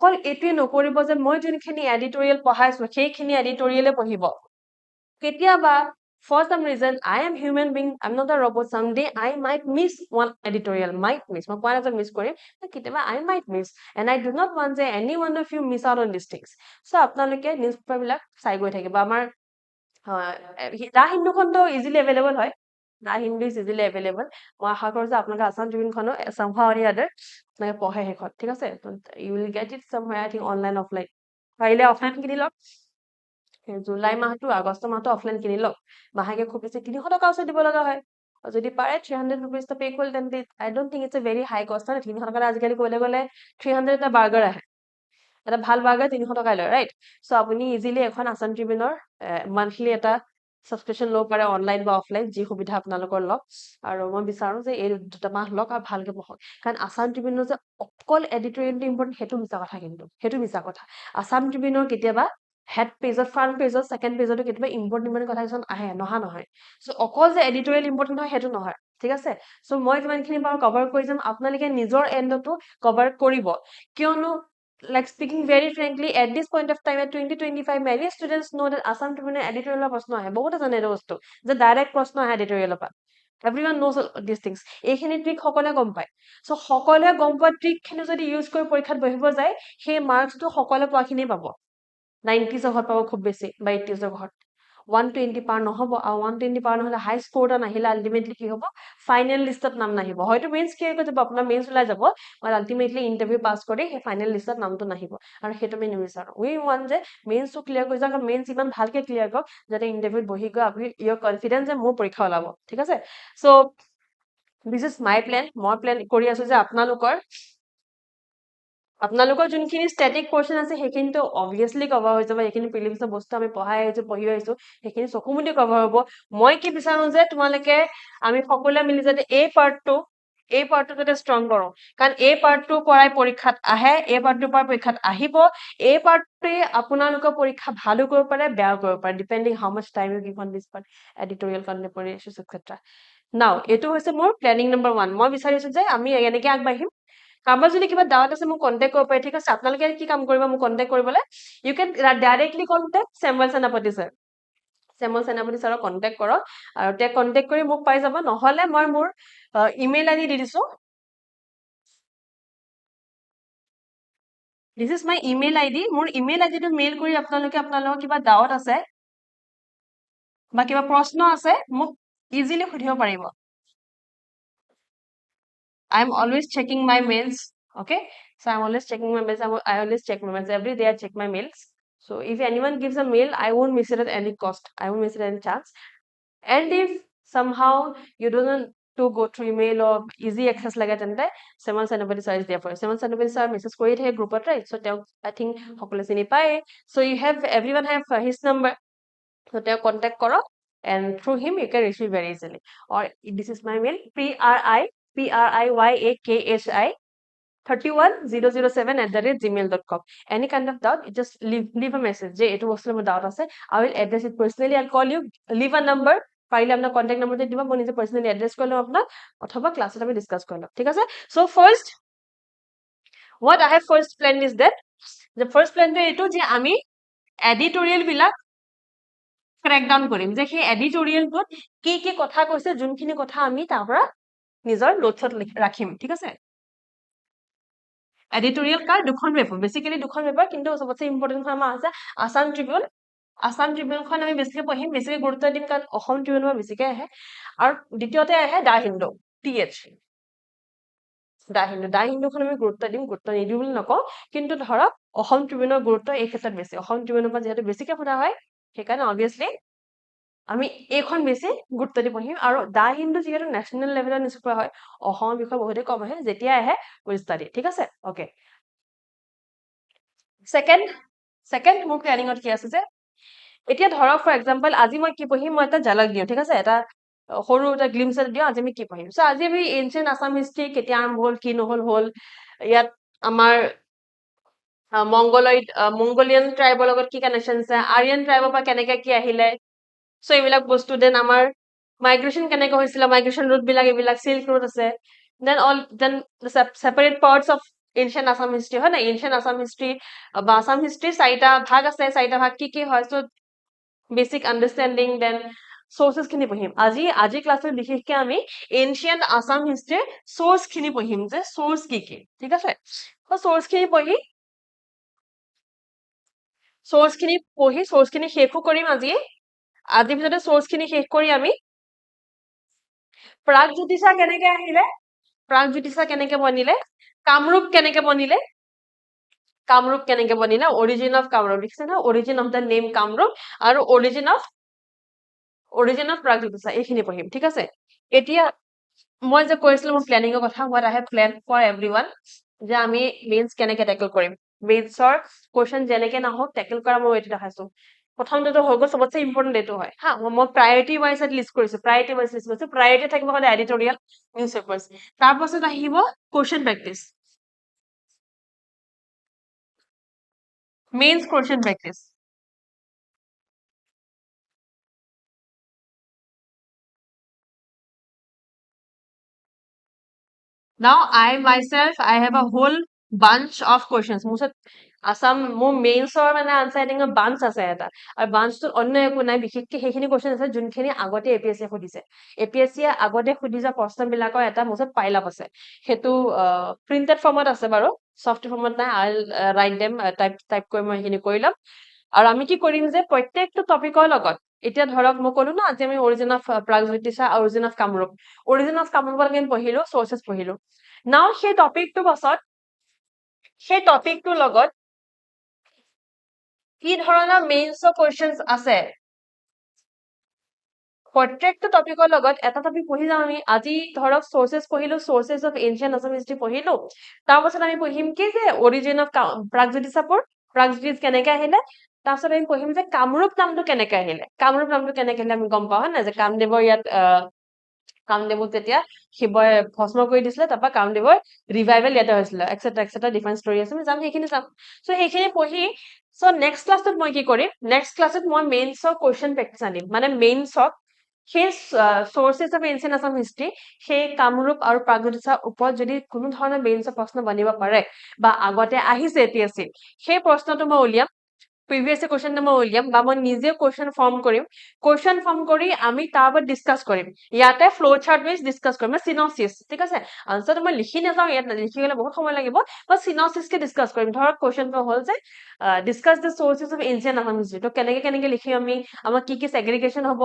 অকল এইটোৱে নকৰিব যে মই যোনখিনি এডিটৰিয়েল পঢ়াইছো সেইখিনি এডিটৰিয়েলে পঢ়িব কেতিয়াবা for some reason I am human being I'm not a robot someday I might miss one editorial might miss মই কোৱা নাই মিছ কৰিম কেতিয়াবা I might miss and I do not want that any one of you miss out on these things so আপোনালোকে news paper বিলাক চাই গৈ থাকিব আমাৰ দা হিন্দুখনটো ইজিলি এভেইলেবল হয় দা হিন্দু ইজ ইজিলি এভেইলেবল মই আশা কৰোঁ যে আপোনালোকে Assam ট্ৰিবিউনখনো somehow or the other আপোনালোকে পঢ়ে শেষত ঠিক আছে you will get it somewhere I think online offline পাৰিলে অফলাইন কিনি লওক জুলাই মাহটো আগষ্ট মাহটো অফলাইন কিনি লওক মাহেকে খুব বেছি 300 টকা ওচৰত দিব লগা হয় যদি পাৰে 300 rupees to pay কৰিল then I don't think it's a very high cost না 300 টকা আজিকালি ক'লে 300 এটা বাৰ্গাৰ আহে এটা ভাল বাৰ্গাৰ 300 টকাই লয় ৰাইট সো আপুনি ইজিলি এখন আসাম ট্ৰিবিউনৰ মান্থলি এটা সাবস্ক্ৰিপশন লব পাৰে অনলাইন বা অফলাইন যি সুবিধা আপোনালোকৰ লওক আৰু মই বিচাৰো যে এই দুটা মাহ লওক আৰু ভালকে পঢ়ক কাৰণ আসাম ট্ৰিবিউনৰ যে অকল এডিটৰিয়েলটো ইম্পৰ্টেণ্ট সেইটো মিছা কথা কিন্তু সেইটো মিছা কথা আসাম ট্ৰিবিউনৰ কেতিয়াবা হেড পেজত ফ্ৰন্ট পেজত সেকেন্ড পেজতো কেতিয়াবা ইম্পৰ্টেণ্ট কথা কিছুমান আহে নহয় সো অকল যে এডিটৰিয়েল ইম্পৰ্টেণ্ট হয় সেইটো নহয় ঠিক আছে সো মই যিমানখিনি বাৰু কভাৰ কৰি যাম আপোনালোকে নিজৰ এণ্ডতো কভাৰ কৰিব কিয়নো like speaking very frankly at this point of time at 2025 many students know that Assam Tribune editorial প্ৰশ্ন আহে বহুত জানে এই বস্তু যে ডাইৰেক্ট প্ৰশ্ন আহে editorial পৰা everyone knows these things এইখিনি ট্ৰিক সকলোৱে গম পায় সো সকলোৱে গম পোৱা ট্ৰিকখিনি যদি ইউজ কৰি পৰীক্ষাত বহিব যায় সেই মাৰ্কসটো সকলোৱে পোৱাখিনি পাব 90s ঘৰত পাব খুব বেছি বা 80s ঘৰত 120 পাৰ নহব আৰু 120 পাৰ নহলে হাই স্কোৰ এটা নাহিলে আল্টিমেটলি কি হ'ব ফাইনেল লিষ্টত নাম নাহিব হয়তো মেইনছ ক্লিয়াৰ কৰি যাব আপোনাৰ মেইনছ ওলাই যাব বাট আল্টিমেটলি ইন্টাৰভিউ পাছ কৰি সেই ফাইনেল লিষ্টত নামটো নাহিব আৰু সেইটো আমি নিবিচাৰো উই ওয়ান্ট যে মেইনছটো ক্লিয়াৰ কৰি যাওক মেইনছ ইমান ভালকে ক্লিয়াৰ কৰক যাতে ইন্টাৰভিউত বহি গৈ আপুনি ইয়ৰ কনফিডেন্স যে মোৰ পৰীক্ষা ওলাব ঠিক আছে so this is my plan মই প্লেন কৰি আছো যে আপোনালোকৰ যোনখিনি ষ্টেটিক পোৰ্শন আছে সেইখিনিতো অবভিয়াছলি কভাৰ হৈ যাব এইখিনি প্ৰিলিমছৰ বস্তু আমি পঢ়ি আহিছো সেইখিনি চকুমুদি কভাৰ হ'ব মই কি বিচাৰো যে তোমালোকে আমি সকলোৱে মিলি যাতে এই পাৰ্টটো যাতে ষ্ট্ৰং কৰো কাৰণ এই পাৰ্টটো পৰাই পৰীক্ষাত আহে এই পাৰ্টটোৰ পৰা পৰীক্ষাত আহিব এই পাৰ্টটোৱে আপোনালোকৰ পৰীক্ষা ভালো কৰিব পাৰে বেয়াও কৰিব পাৰে depending how much time you give on this part editorial contemporary issues etcetera now এইটো হৈছে মোৰ প্লেনিং নম্বৰ 1 মই বিচাৰিছো যে আমি এনেকৈ আগবাঢ়িম কাৰোবাৰ যদি কিবা ডাউট আছে মোক কন্টেক্ট কৰিব পাৰে ঠিক আছে আপোনালোকে কি কাম কৰিব মোক কন্টেক্ট কৰিবলৈ ইউ কেন ডাইৰেক্টলি কন্টেক্ট চেমুৱেল সেনাপতি ছাৰ চেমুৱেল সেনাপতি ছাৰক কন্টেক্ট কৰক আৰু তেওঁ কন্টেক্ট কৰি মোক পাই যাব নহলে মই মোৰ ইমেইল আইডি দি দিছো this is my email ID মোৰ ইমেইল আইডিটো মেইল কৰি আপোনালোকৰ কিবা ডাউট আছে বা কিবা প্ৰশ্ন আছে মোক ইজিলি সুধিব পাৰিব I am always checking my mails. Okay. So I'm always checking my mails. I always check my mails. Every day I check my mails. So if anyone gives a mail, I won't miss it at any cost. I won't miss it at any chance. And if somehow you don't to go through email or easy access লাগে তেন্তে Seman Sanapati sir is there for you. Seman Sanapati sir message কৰি থাকে গ্ৰুপত, right? So তেওঁক I think সকলোৱে চিনি পায়. So you have everyone have his number. So তেওঁক contact কৰক and through him you can receive very easily. Or this is my mail, priyakhi 31007@gmail.com. Any kind of doubt, just leave a message. Jay, it was some doubt. I will address it personally. I'll call you. Leave a number. File apna contact number de diba. Moi nije personally address korlo apna. Othoba class e ami discuss korlo. Thik ase? So first, what I have first planned is that the first plan to etu je ami editorial bilak crack down korim. Je he editorial tot ki kotha koise junkhini kotha ami tar pora nijor notes ot rakhim. Thik ase? Editorial card দুখন paper, basically দুখন paper, কিন্তু সবচেয়ে important খন আমাৰ আছে Assam Tribune. Assam ট্ৰিবিউনখন আমি বেছিকৈ পঢ়িম, বেছিকৈ গুৰুত্ব দিম, কাৰণ অসম ট্ৰিবিউনৰ বেছিকৈ আহে। আৰু দ্বিতীয়তে আহে দা হিন্দু, TH দা হিন্দুখন আমি গুৰুত্ব দিম, গুৰুত্ব নিদিওঁ বুলি নকওঁ, কিন্তু ধৰক অসম ট্ৰিবিউনৰ গুৰুত্ব এই ক্ষেত্ৰত বেছি। অসম ট্ৰিবিউনৰ পৰা যিহেতু বেছিকৈ সোধা হয়, সেইকাৰণে অবভিয়াছলি আমি এইখন বেছি গুৰুত্ব দি পঢ়িম। আৰু দা হিন্দু যিহেতু নেশ্যনেল লেভেলত নিউজ পেপাৰ হয়, অসমৰ বিষয়ে বহুতেই কম আহে, যেতিয়া আহে উইল ষ্টাডি। ঠিক আছে, অ'কে। সেকেন্ড মোৰ প্লেনিঙত কি আছে যে এতিয়া ধৰক ফৰ এক্সাম্পল আজি মই কি পঢ়িম, মই এটা ঝলক দিওঁ। ঠিক আছে, এটা সৰু এটা গ্লিমছ এটা দিওঁ আজি আমি কি পঢ়িম। সো আজি আমি এনচিয়েন্ট আসাম হিষ্ট্ৰী কেতিয়া আৰম্ভ হ'ল, কি নহ'ল হ'ল, ইয়াত আমাৰ মংগোলিয়ান ট্ৰাইবৰ লগত কি কানেকশ্যন আছে, আৰিয়ান ট্ৰাইবৰ পৰা কেনেকে কি আহিলে, সো এইবিলাক বস্তু, দেন আমাৰ মাইগ্ৰেশ্যন কেনেকে হৈছিলে, মাইগ্ৰেশ্যন ৰুট বিলাক, এইবিলাক সিল্ক ৰুট আছে, then separate parts of ancient Assam history, হয় না? এনচিয়েন্ট আসাম হিষ্ট্ৰী বা আসাম হিষ্ট্ৰী 4টা ভাগ আছে, 4টা ভাগ কি হয়, সো বেসিক আন্ডাৰষ্টেণ্ডিং, দেন সোৰ্সেছ খিনি পঢ়িম। আজি ক্লাছত বিশেষকৈ আমি এনচিয়েন্ট আসাম হিষ্ট্ৰীৰ সোৰ্স খিনি পঢ়িম, যে সোৰ্স কি। ঠিক আছে, তো সোৰ্স খিনি পঢ়ি সোৰ্স খিনি শেষো কৰিম আজি পিছতে সোৰ্স খিনি শেষ কৰি আমি প্ৰাগজ্যোতিষা কেনেকে আহিলে, প্ৰাগজ্যোতিষা কেনেকে বনিলে, কামৰূপ কেনেকে বনিলে, অৰিজিন অফ কামৰূপ লিখিছে না, origin of the name Kamrup আৰু অৰিজিন অফ প্ৰাগজ্যোতিষা, এইখিনি পঢ়িম। ঠিক আছে, এতিয়া মই যে কৈছিলো মোৰ প্লেনিঙৰ কথা, what I have planned for everyone, যে আমি মেইনছ কেনেকে টেকল কৰিম, মেইনছৰ কোৱেশ্চন যেনেকে নহওক টেকল কৰা মই এইটো দেখাইছো। প্ৰথমটো হৈ গ'ল, সবতছে ইম্পৰ্টেণ্ট এইটো হয় হা, মই প্ৰায়ৰিটি ৱাইজ লিষ্ট কৰিছো, প্ৰায়ৰিটি থাকিব সদায় এডিটৰিয়েল নিউজ পেপাৰ্ছ। তাৰপাছত আহিব question practice, mains question practice. Now I myself, I have a whole bunch of questions. মোৰ মেইনছৰ মানে আনসাৰ ৰাইটিঙৰ বাঞ্চ আছে এটা, আৰু বাঞ্চটো অন্য একো নাই, বিশেষকৈ সেইখিনি কোৱেশ্চন আছে যোনখিনি আগতে এপিএছচিয়ে সুধিছে। এপিএছচিয়ে আগতে সুধি যোৱা প্ৰশ্নবিলাকৰ এটা মোৰ ওচৰত পাইল আপ আছে, সেইটো প্ৰিণ্টেড ফৰ্মত আছে বাৰু, ছফ্ট ফৰ্মত নাই। আই ৰাইট দেম, টাইপ কৰি মই সেইখিনি কৰি ল'ম। আৰু আমি কি কৰিম যে প্ৰত্যেকটো টপিকৰ লগত, এতিয়া ধৰক মই ক'লো না আজি আমি origin of Pragjyotisha, origin of Kamarup, origin of কামৰূপৰ আমি পঢ়িলো, সোৰ্সেছ পঢ়িলো। নাও সেই টপিকটো পাছত সেই টপিকটোৰ লগত কি ধৰণৰ মেইনছৰ কোৱেশ্চনছ আছে, প্ৰত্যেকটো টপিকৰ লগত এটা টপিক পঢ়ি যাওঁ আমি। আজি ধৰক সোৰ্সেছ পঢ়িলো, সোৰ্সেছ অফ এনচিয়েন্ট আসাম হিষ্ট্ৰী পঢ়িলো, তাৰপাছত আমি পঢ়িম কি যে অৰিজিন অফ প্ৰাগজ্যোতিষাপুৰ, প্ৰাগজ্যোতিষ কেনেকে আহিলে, তাৰপাছত আমি পঢ়িম যে কামৰূপ নামটো কেনেকে আহিলে। কামৰূপ নামটো কেনেকে আহিলে আমি গম পাওঁ, হয় নাই, যে কামদেৱৰ ইয়াত কামদেৱক যেতিয়া শিৱই ভস্ম কৰি দিছিলে, তাৰপৰা কামদেৱৰ ৰিভাইভেল ইয়াতে হৈছিলে, এক্সেট্ৰা ডিফাৰেণ্ট ষ্টৰী আছে, আমি যাম সেইখিনি চাম। সো সেইখিনি পঢ়ি নেক্সট ক্লাছত মই কি কৰিম, নেক্সট ক্লাছত মই মেইনছৰ কোৱেশ্চন প্ৰেক্টিছ আনিম, মানে মেইনছক সেই সোৰ্সেছ অফ এনচিয়েন্ট আসাম হিষ্ট্ৰী, সেই কামৰূপ আৰু প্ৰাগজ্যোতিষাৰ ওপৰত যদি কোনো ধৰণৰ মেইনছৰ প্ৰশ্ন বনিব পাৰে বা আগতে আহিছে এপিএছচিত, সেই প্ৰশ্নটো মই উলিয়াম, প্ৰিভিয়াছ কোৱেশ্চনটো মই উলিয়াম, বা মই নিজে কোৱেশ্চন ফৰ্ম কৰিম। কোৱেশ্চন ফৰ্ম কৰি আমি তাৰ ওপৰত ডিছকাছ কৰিম, ইয়াতে ফ্লো চাৰ্ট ৱাইজ ডিছকাছ কৰিম, চিনপচিছ। ঠিক আছে, আনচাৰটো মই লিখি নাযাওঁ, ইয়াত লিখি গ'লে বহুত সময় লাগিব, মই চিনপচিছকে ডিছকাছ কৰিম। ধৰক কোৱেশ্চনটো হ'ল যে discuss the sources of ancient Assam history, তো কেনেকে লিখিম আমি, আমাৰ কি ছেগ্ৰিগেশ্যন হ'ব,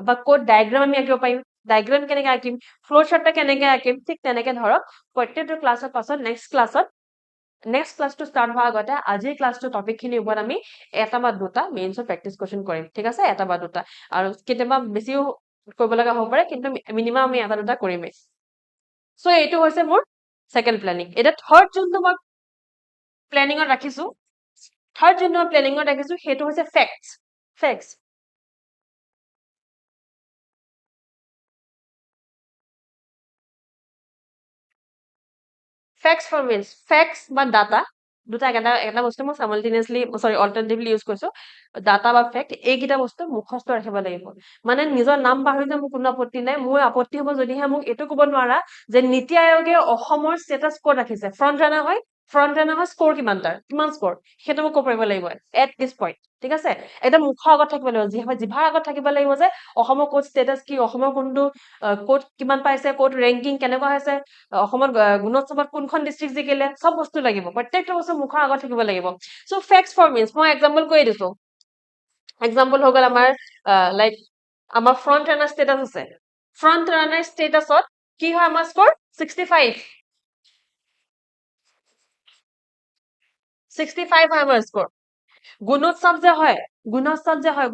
বা ক'ত ডায়েগ্ৰাম আমি আঁকিব পাৰিম, ডায়েগ্ৰাম কেনেকে আঁকিম, ফ্লো চাৰ্টটা কেনেকে আঁকিম, ঠিক তেনেকে ধৰক প্ৰত্যেকটো ক্লাছৰ পাছত নেক্সট ক্লাছত নেক্সট ক্লাছটো ষ্টাৰ্ট হোৱাৰ আগতে আজিৰ ক্লাছটো টপিকখিনিৰ ওপৰত আমি এটা বা দুটা মেইনছৰ প্ৰেক্টিচ কুৱেশ্যন কৰিম ঠিক আছে এটা বা দুটা আৰু কেতিয়াবা বেছিও কৰিব লগা হ'ব পাৰে কিন্তু মিনিমাম আমি এটা দুটা কৰিমেই চ' এইটো হৈছে মোৰ ছেকেণ্ড প্লেনিং এতিয়া থাৰ্ড যোনটো মই প্লেনিঙত ৰাখিছো থাৰ্ড যোনটো মই প্লেনিঙত ৰাখিছো সেইটো হৈছে ফেক্টছ ফেক্টছ বা ডাটা দুটা এটা বস্তু মই চাইমালটেনিয়াছলি অল্টাৰনেটিভলি ইউজ কৰিছো ডাটা বা ফেক্ট এইকেইটা বস্তু মুখস্থ ৰাখিব লাগিব মানে নিজৰ নাম পাহৰিলে মোৰ কোনো আপত্তি নাই মোৰ আপত্তি হ'ব যদিহে মোক এইটো ক'ব নোৱাৰা যে নীতি আয়োগে অসমৰ ষ্টেটাছ ক'ত ৰাখিছে ফ্ৰণ্ট ৰানাৰ হয় স্ক'ৰ কিমান স্ক'ৰ সেইটো মোক ক'ব পাৰিব লাগিব এট দিছ পইণ্ট ঠিক আছে একদম মুখৰ আগত থাকিব লাগিব জিভাৰ আগত থাকিব লাগিব যে অসমৰ ক'ত ষ্টেটাছ কি অসমৰ কোনটো ক'ত কিমান পাইছে ক'ত ৰেংকিং কেনেকুৱা হৈছে অসমত গুণোৎসৱত কোনখন ডিষ্ট্ৰিক্ট জিকিলে চব বস্তু লাগিব প্ৰত্যেকটা বস্তু মুখৰ আগত থাকিব লাগিব চ' ফেক্টছ ফৰ মিনছ মই এক্সাম্পল কৈ দিছো এক্সাম্পল হৈ গ'ল আমাৰ লাইক আমাৰ ফ্ৰণ্ট ৰানাৰ ষ্টেটাছ আছে ফ্ৰণ্ট ৰানাৰ ষ্টেটাছত কি হয় আমাৰ স্ক'ৰ 65 হয় আমাৰ স্ক'ৰ গুণোৎসৱ যে হয়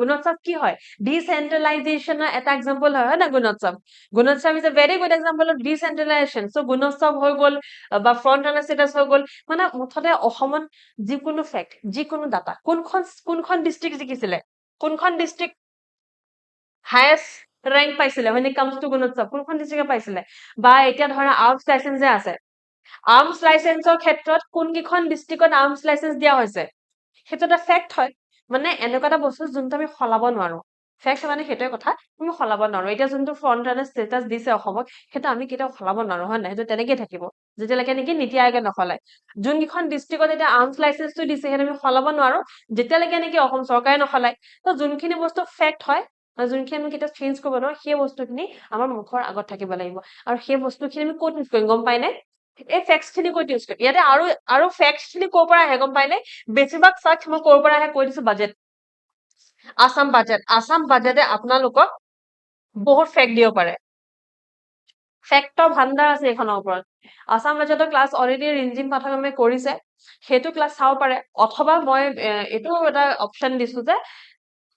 গুণোৎসৱ কি হয় ডিচেন্ট্ৰেলাইজেশ্যনৰ এটা এক্সাম্পল হয় না Gunotsav is a very good example of decentralisation so' Gunotsav হৈ গ'ল বা ফ্ৰণ্ট ৰানাৰ ষ্টেটাছ হৈ গ'ল মানে মুঠতে অসমত যিকোনো ফেক্ট যিকোনো ডাটা কোনখন ডিষ্ট্ৰিক্ট জিকিছিলে কোনখন ডিষ্ট্ৰিক্ট হায়েষ্ট ৰেংক পাইছিলে when it comes to Gunotsav কোনখন ডিষ্ট্ৰিক্টে পাইছিলে বা এতিয়া ধৰা আৰ্মছ লাইচেন্স যে আছে আৰ্মছ লাইচেন্সৰ ক্ষেত্ৰত কোনকেইখন ডিষ্ট্ৰিক্টত আৰ্মছ লাইচেন্স দিয়া হৈছে সেইটো এটা ফেক্ট হয় মানে এনেকুৱা এটা বস্তু যোনটো আমি সলাব নোৱাৰো ফেক্ট মানে সেইটোৱে কথা আমি সলাব নোৱাৰো এতিয়া যোনটো ফ্ৰণ্ট ৰানাৰ ষ্টেটাছ দিছে অসমক সেইটো আমি কেতিয়াও সলাব নোৱাৰো হয় নাই সেইটো তেনেকেই থাকিব যেতিয়ালৈকে নেকি নীতি আয়োগে নসলায় যোনকেইখন ডিষ্ট্ৰিক্টত এতিয়া আৰ্মছ লাইচেন্সটো দিছে সেইটো আমি সলাব নোৱাৰো যেতিয়ালৈকে নেকি অসম চৰকাৰে নসলায় তো যোনখিনি বস্তু ফেক্ট হয় যোনখিনি আমি কেতিয়াও চেঞ্জ কৰিব নোৱাৰো সেই বস্তুখিনি আমাৰ মুখৰ আগত থাকিব লাগিব আৰু সেই বস্তুখিনি আমি ক'ত ইউজ কৰিম গম পাই নে এই ফেক্টছ খিনি ক'ত ইউজ কৰিম ইয়াতে আৰু ফেক্টছ খিনি ক'ৰ পৰা আহে গম পাই নে বেছিভাগ চাৰ্চ মই ক'ৰ পৰা আহে কৈ দিছো বাজেট আসাম বাজেটে আপোনালোকক বহুত ফেক্ট দিব পাৰে ফেক্টৰ ভাণ্ডাৰ আছে এইখনৰ ওপৰত আসাম বাজেটৰ ক্লাছ অলৰেডি ৰিঞ্জিম পাঠকমে কৰিছে সেইটো ক্লাছ চাব পাৰে অথবা মই এইটো এটা অপশ্যন দিছো যে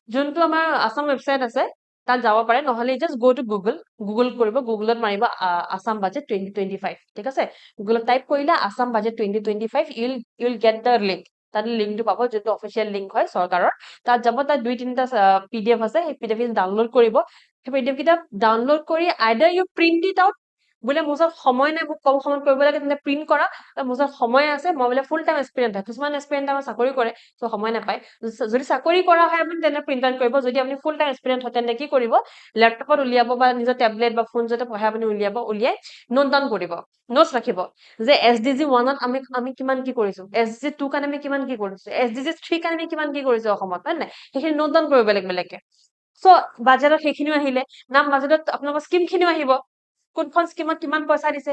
যোনটো আমাৰ আসাম ৱেবছাইট আছে তাত যাব পাৰে নহলে জাষ্ট গো টু গুগল কৰিব গুগলত মাৰিব আসাম বাজেট 2025 ঠিক আছে গুগলত টাইপ কৰিলে Assam budget 2025 Yule get the link তাত লিংকটো পাব যোনটো অফিচিয়েল লিংক হয় চৰকাৰৰ তাত যাব তাত 2-3টা পিডিএফ আছে সেই পিডিএফ ডাউনলোড কৰিব সেই পিডিএফ কিটা ডাউনলোড কৰি আইদাৰ ইউ প্ৰিন্ট ইট আউট বোলে মোৰ ওচৰত সময় নাই মোক কম সময়ত কৰিব লাগে তেন্তে প্ৰিন্ট কৰা মোৰ ওচৰত সময় আছে মই বোলে ফুল টাইম এক্সপিৰিয়েণ্ট হয় কিছুমান এক্সপিৰিয়েণ্ট আমাৰ চাকৰি কৰে চ' সময় নাপায় যদি চাকৰি কৰা হয় আপুনি তেনে প্ৰিন্ট আউট কৰিব যদি আপুনি ফুল টাইম এক্সপিৰিয়েণ্ট হয় তেন্তে কি কৰিব লেপটপত উলিয়াব বা নিজৰ টেবলেট বা ফোন যাতে পঢ়ে আপুনি উলিয়াই নোট ডাউন কৰিব নোটছ ৰাখিব যে SDG 1ত আমি কিমান কি কৰিছো SDG 2 কাৰণে আমি কিমান কি কৰিছো SDG 3 কাৰণে আমি কিমান কি কৰিছো অসমত হয় নাই সেইখিনি নোট ডাউন কৰিব বেলেগকে চ' বাজেটত সেইখিনিও আহিলে বাজেটত আপোনালোকৰ স্কিম খিনিও আহিব কোনখন স্কিমত কিমান পইচা দিছে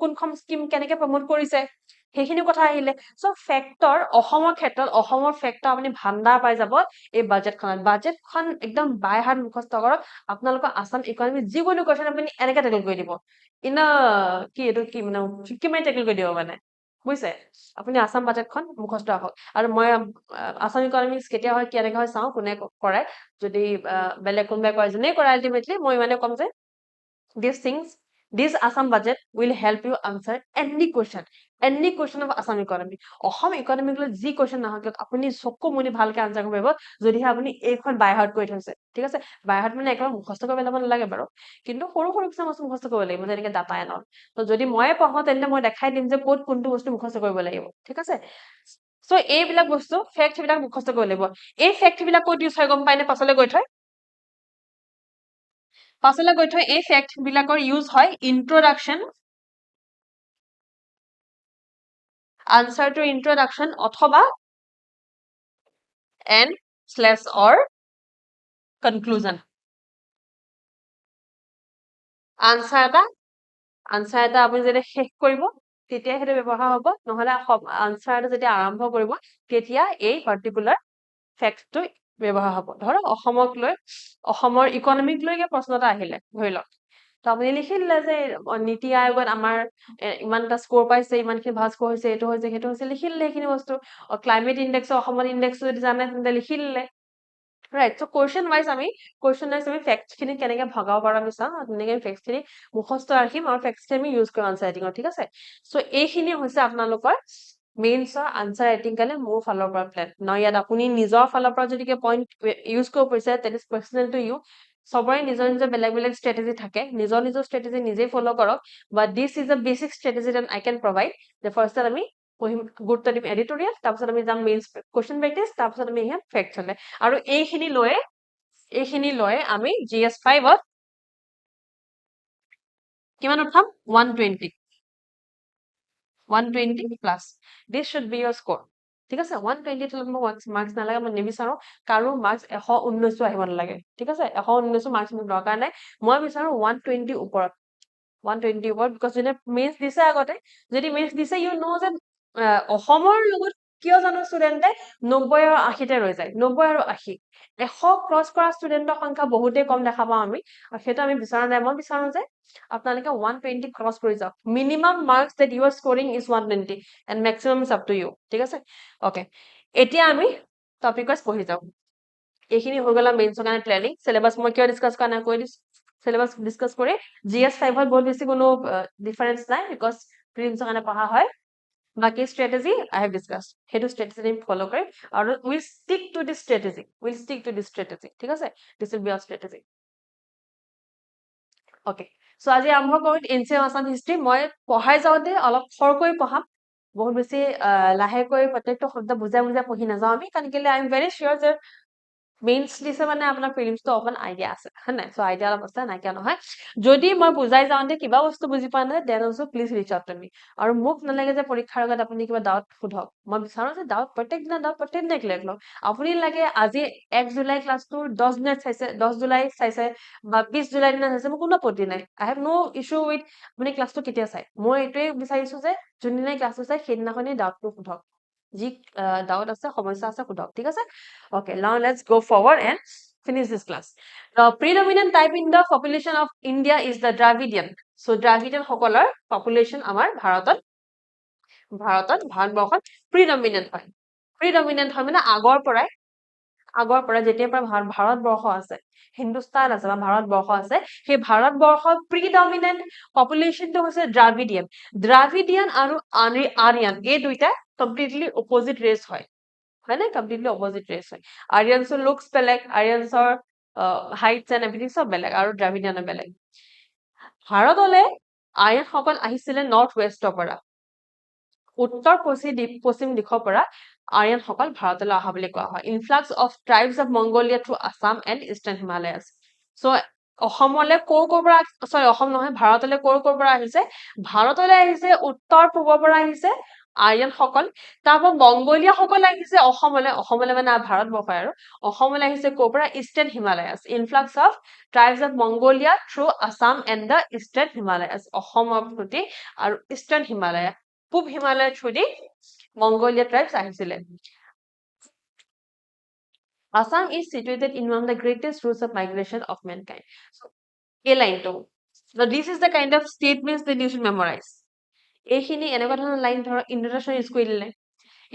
কোনখন স্কিম কেনেকে প্ৰমোট কৰিছে সেইখিনি কথা আহিলে চ' ফেক্টৰ অসমৰ ক্ষেত্ৰত অসমৰ ফেক্টৰ আপুনি ভাণ্ডাৰ পাই যাব এই বাজেটখন একদম বাই হাৰ্ট মুখস্থ কৰক আপোনালোকৰ আসাম ইকনমি যিকোনো কুৱেশ্যন আপুনি এনেকে টেকল কৰি দিব ইন কি এইটো কি মানে কিমান টেকল কৰি দিব মানে বুজিছে আপুনি আসাম বাজেটখন মুখস্থ ৰাখক আৰু মই আসাম ইকনমিক্স কেতিয়া হয় কেনেকে হয় চাওঁ কোনে কৰাই যদি বেলেগ কোনোবাই কয় যোনে কৰে আল্টিমেটলি মই মানে ক'ম যে this Assam budget will help you answer any question of Assam economy Assam economic লৈ যি কুৱেশ্যন নহওক আপুনি চকু মুনি ভালকে আনসাৰ কৰিব পাৰিব যদিহে আপুনি এইখন বাই হাৰ্ট কৰি থৈছে ঠিক আছে বাই হাৰ্ট মানে একদম মুখস্থ কৰিব ল'ব নালাগে বাৰু কিন্তু সৰু কিছুমান বস্তু মুখস্থ কৰিব লাগিব যেনেকে ডাটা এনল তো যদি ময়ে পঢ়ো তেন্তে মই দেখাই দিম যে ক'ত কোনটো বস্তু মুখস্থ কৰিব লাগিব ঠিক আছে চ' এইবিলাক বস্তু ফেক্ট বিলাক মুখস্থ কৰিব লাগিব এই ফেক্ট বিলাক ক'ত ইউজ হয় গম পাই নে পাছলৈ গৈ থয় এই ফেক্ট বিলাকৰ ইউজ হয় ইন্ট্ৰডাকচন আনসাৰ টু ইন্ট্ৰডাকচন অথবা and/or conclusion আনসাৰ এটা আপুনি যেতিয়া শেষ কৰিব তেতিয়া সেইটো ব্যৱহাৰ হ'ব নহলে আনসাৰ এটা যেতিয়া আৰম্ভ কৰিব তেতিয়া এই পাৰ্টিকুলাৰ ফেক্টটো ব্যৱহাৰ হ'ব ধৰক অসমৰ ইকনমিক লৈকে প্ৰশ্ন এটা আহিলে ধৰি লওক তো আপুনি লিখি দিলে যে নীতি আয়োগত আমাৰ ইমানটা স্ক'ৰ পাইছে, ইমানখিনি ভাল স্ক'ৰ হৈছে, এইটো হৈছে, সেইটো হৈছে, লিখি দিলে সেইখিনি বস্তু। ক্লাইমেট ইণ্ডেক্স, অসমত ইণ্ডেক্স যদি জানে তেন্তে লিখি দিলে। ৰাইট, চ' কুৱেশ্যন ৱাইজ আমি ফেক্টছখিনি কেনেকে ভগাব পাৰোঁ আমি চাওঁ, তেনেকে ফেক্টছখিনি মুখস্থ ৰাখিম আৰু ফেক্টছখিনি আমি ইউজ কৰিম আনচাৰ ৰাইটিঙত, ঠিক আছে? চ' এইখিনি হৈছে আপোনালোকৰ মেইনছৰ আনচাৰ ৰাইটিং কাৰণে মোৰ ফালৰ পৰা প্লেন। ইয়াত আপুনি নিজৰ ফালৰ পৰা যদি কিবা পইণ্ট ইউজ কৰিব পাৰিছে, that is personal to you. চবৰে নিজৰ নিজৰ বেলেগ বেলেগ ষ্ট্ৰেটেজি থাকে, নিজৰ নিজৰ ষ্ট্ৰেটেজি নিজেই ফ'ল' কৰক, but this is a basic strategy that I can provide. যে ফাৰ্ষ্টত আমি পঢ়িম, গুৰুত্ব দিম এডিটৰিয়েল, তাৰপিছত আমি যাম মেইনছ কুৱেশ্যন প্ৰেক্টিচ, তাৰপিছত আমি আহিম ফেক্টছলৈ। আৰু এইখিনি লৈয়ে আমি GS5ত কিমান উঠাম? 120 plus. This should be your score, ঠিক আছে? 120 তলত মোক মাৰ্কছ নালাগে, মই নিবিচাৰো কাৰো মাৰ্কছ 119 আহিব নালাগে, ঠিক আছে? 119 মাৰ্কছ মোক দৰকাৰ নাই, মই বিচাৰো 120 ওপৰত, 120 ওপৰত। বিকজ যোনে মেইনছ দিছে আগতে, যদি মেইনছ দিছে ইউ ন' যে অসমৰ লগত কিয় জানো ষ্টুডেণ্টে 90 আৰু 80তে ৰৈ যায়, 90 আৰু 80। 100 ক্ৰছ কৰা ষ্টুডেণ্টৰ সংখ্যা বহুতেই কম দেখা পাওঁ আমি, আৰু সেইটো আমি বিচৰা নাই। মই বিচাৰো যে আপোনালোকে 120 ক্ৰছ কৰি যাওক। Minimum marks that you are scoring is 120 and maximum is up to you, ঠিক আছে? অ'কে, এতিয়া আমি টপিক ৱাইজ পঢ়ি যাওঁ। এইখিনি হৈ গ'ল মেইনছৰ কাৰণে প্লেনিং। চিলেবাছ মই কিয় ডিছকাছ কৰা নাই কৈ দিছোঁ। চিলেবাছ ডিছকাছ কৰি GS5ত বহুত বেছি কোনো ডিফাৰেঞ্চ নাই, বিকজ প্ৰিলিমছৰ কাৰণে পঢ়া হয়। বাকি ষ্ট্ৰেটেজি আই হেভ ডিছকাছ, সেইটো ষ্ট্ৰেটেজি ফ'ল' কৰিম আৰু will stick to this strategy, ঠিক আছে? This will be our strategy. Okay, so' আজি আৰম্ভ কৰোঁ এনচিয়েণ্ট আছাম হিষ্ট্ৰী। মই পঢ়াই যাওঁতে অলপ খৰকৈ পঢ়াম, বহুত বেছি লাহেকৈ প্ৰত্যেকটো শব্দ বুজাই বুজাই পঢ়ি নাযাওঁ আমি, কাৰণ কেলৈ আই এম ভেৰি চিয়'ৰ যে মেইনছ দিছে মানে আপোনাৰ প্ৰিলিমছটো অকমান আইডিয়া আছে, হয় নাই? চ' আইডিয়া অলপ আছে, নাইকিয়া নহয়। যদি মই বুজাই যাওঁতে কিবা বস্তু বুজি পোৱা নাই, then also please reach out to me. আৰু মোক নালাগে যে পৰীক্ষাৰ আগত আপুনি কিবা ডাউট সোধক, মই বিচাৰো যে প্ৰত্যেক দিনা ক্লিয়াৰ কৰক। আপুনি লাগে আজি 1 জুলাই ক্লাছটো 10 জুলাইত চাইছে, 10 জুলাই চাইছে বা 20 জুলাই দিনা চাইছে, মোৰ কোনো আপত্তি নাই। আই হেভ ন' ইছ্যু উইথ আপুনি ক্লাছটো কেতিয়া চাই। মই এইটোৱে বিচাৰিছো যে যোনদিনাই ক্লাছটো চাই সেইদিনাখনেই ডাউটটো সোধক, যি ডাউট আছে, সমস্যা আছে, সোধক, ঠিক আছে? Okay, now let's go forward and finish this class. The predominant type in the population of India is the Dravidian. So Dravidian সকলৰ population আমাৰ ভাৰতবৰ্ষত predominant হয়। predominant হয় মানে আগৰ পৰাই যেতিয়াৰ পৰা ভাৰতবৰ্ষ আছে, হিন্দুস্তান আছে বা ভাৰতবৰ্ষ আছে, সেই ভাৰতবৰ্ষৰ predominant populationটো হৈছে দ্ৰাভিডিয়ান আৰু আৰিয়ান, এই দুইটা কমপ্লিটলি অপজিট ৰেচ হয়। হয় নে? কমপ্লিটলি অপজিট ৰেচ হয়। আৰিয়ানছৰ লুকছ বেলেগ, আৰিয়ানছৰ হাইটছ এণ্ড এভৰিথিং চব বেলেগ, আৰু দ্ৰাভিডিয়ানৰ বেলেগ। ভাৰতলৈ আৰিয়ানসকল আহিছিলে নৰ্থ ৱেষ্টৰ পৰা, উত্তৰ পশ্চিম দিশৰ পৰা আৰিয়ানসকল ভাৰতলৈ অহা বুলি কোৱা হয়। Influx of tribes of Mongolia through Assam and eastern Himalayas. So' অসমলৈ ক'ৰ পৰা, অসম নহয়, ভাৰতলৈ ক'ৰ পৰা আহিছে? ভাৰতলৈ আহিছে উত্তৰ পূবৰ পৰা আহিছে আৰিয়ানসকল, তাৰপৰা মংগোলীয়াসকল আহিছে অসমলৈ মানে ভাৰতবৰ্ষ আৰু অসমলৈ আহিছে ক'ৰ পৰা? Eastern Himalayas. Influx of tribes of Mongolia through Assam and the eastern Himalayas. অসমৰ প্ৰতি আৰু ইষ্টাৰ্ণ হিমালয়া, পূব হিমালয়ৰ থ্ৰু দি মংগোলীয়া ট্ৰাইবছ আহিছিলে। Assam is situated in one of the greatest routes of migration of mankind. So, এই লাইনটো, this is the kind of statements that you should memorize. এইখিনি এনেকুৱা ধৰণৰ লাইন ধৰক ইন্ট্ৰডাকশ্যন ইউজ কৰি দিলে,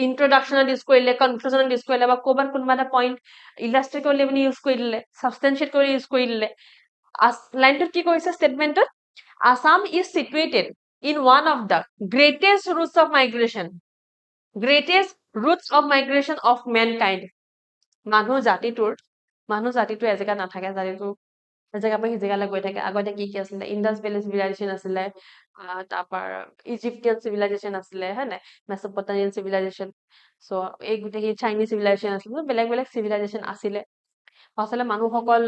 ইন্ট্ৰডাকশ্যনত use কৰিলে, কনক্লুজনত ইউজ কৰিলে, বা ক'ৰবাত কোনোবা এটা পইণ্ট ইলাষ্ট্ৰেট কৰি আপুনি ইউজ কৰি দিলে, ছাবষ্টেঞ্চিয়েট কৰি ইউজ কৰি দিলে। লাইনটোত কি কৰিছে ষ্টেটমেণ্টটোত? Assam is situated in one of the greatest routes of migration of mankind. মানুহ জাতিটোৰ এজেগাত নাথাকে, জাতিটোৰ এজেগাৰ পৰা সিজেগালৈ গৈ থাকে। আগতে কি আছিলে? ইণ্ডাছ ভেলী চিভিলাইজেশ্যন আছিলে, তাৰপৰা ইজিপ্টিয়ান চিভিলাইজেশ্যন আছিলে, হয় নাই? মেচপটামিয়ান চিভিলাইজেশ্যন, চ' এই গোটেইখিনি চাইনিজ চিভিলাইজেশ্যন আছিলে, বেলেগ বেলেগ চিভিলাইজেশ্যন আছিলে। আচলতে মানুহসকল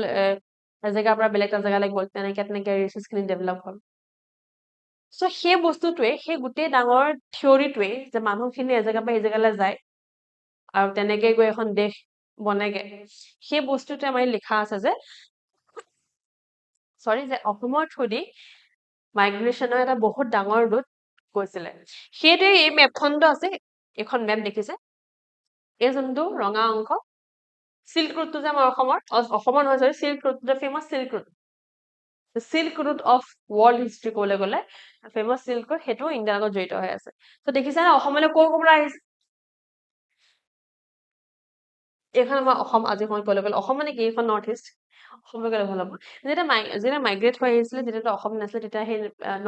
এজেগাৰ পৰা বেলেগ এটা জেগালৈ গ'ল, তেনেকে ৰিচোৰ্চখিনি ডেভেলপ হ'ল। চ' সেই বস্তুটোৱে, সেই গোটেই ডাঙৰ থিয়ৰিটোৱে যে মানুহখিনি এজেগাৰ পৰা সিজেগালৈ যায় আৰু তেনেকে গৈ এখন দেশ বনেগে, সেই বস্তুটোৱে আমাৰ লিখা আছে যে অসমৰ থ্ৰুদি মাইগ্ৰেশ্যনৰ এটা বহুত ডাঙৰ ৰুট গৈছিলে। সেইটোৱে এই মেপখনটো আছে, এইখন মেপ দেখিছে, এই যোনটো ৰঙা অংশ, চিল্ক ৰুটটো যে আমাৰ অসমৰ নহয়, silk root, the famous silk root, silk root of world history ক'বলৈ গ'লে ফেমাছ সিল্ক ৰুট সেইটো ইণ্ডিয়াৰ লগত জড়িত হৈ আছে তো দেখিছানে অসমলৈ ক'ৰ পৰা আহিছে এইখন আমাৰ অসম আজি সময় ক'বলৈ গ'লে অসম মানে কি এইখন নৰ্থ ইষ্ট অসমলৈ গ'লে ভাল হ'ব যেতিয়া মাইগ্ৰেট হৈ আহিছিলে যেতিয়াতো অসম নাছিলে তেতিয়া সেই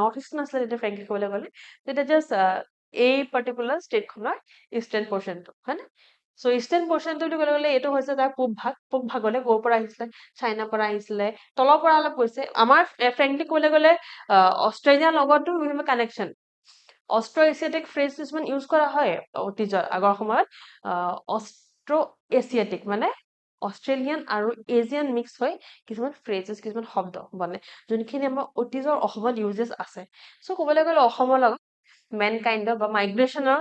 নৰ্থ ইষ্ট নাছিলে তেতিয়া ফ্ৰেংকলি ক'বলৈ গ'লে তেতিয়া জাষ্ট এই পাৰ্টিকুলাৰ ষ্টেটখনৰ ইষ্টাৰ্ণ পৰ্চনটো হয় নে চ' ইষ্টাৰ্ণ পৰ্চনটো বুলি ক'বলৈ গ'লে এইটো হৈছে তাৰ পূব ভাগলৈ ক'ৰ পৰা আহিছিলে চাইনাৰ পৰা আহিছিলে তলৰ পৰা অলপ গৈছে আমাৰ ফ্ৰেংকলি ক'বলৈ গ'লে অষ্ট্ৰেলিয়াৰ লগতো বিভিন্ন কানেকশ্যন অষ্ট্ৰ এছিয়াটিক ফ্ৰেজ কিছুমান ইউজ কৰা হয় অতীজত আগৰ সময়ত অষ্ট্ৰ এছিয়াটিক মানে অষ্ট্ৰেলিয়ান আৰু এছিয়ান মিক্স হৈ কিছুমান ফ্ৰেজেছ কিছুমান শব্দ বনে যোনখিনি আমাৰ অতীজৰ অসমত ইউজেছ আছে চ' ক'বলৈ গ'লে অসমৰ লগত মেনকাইণ্ডৰ বা মাইগ্ৰেশ্যনৰ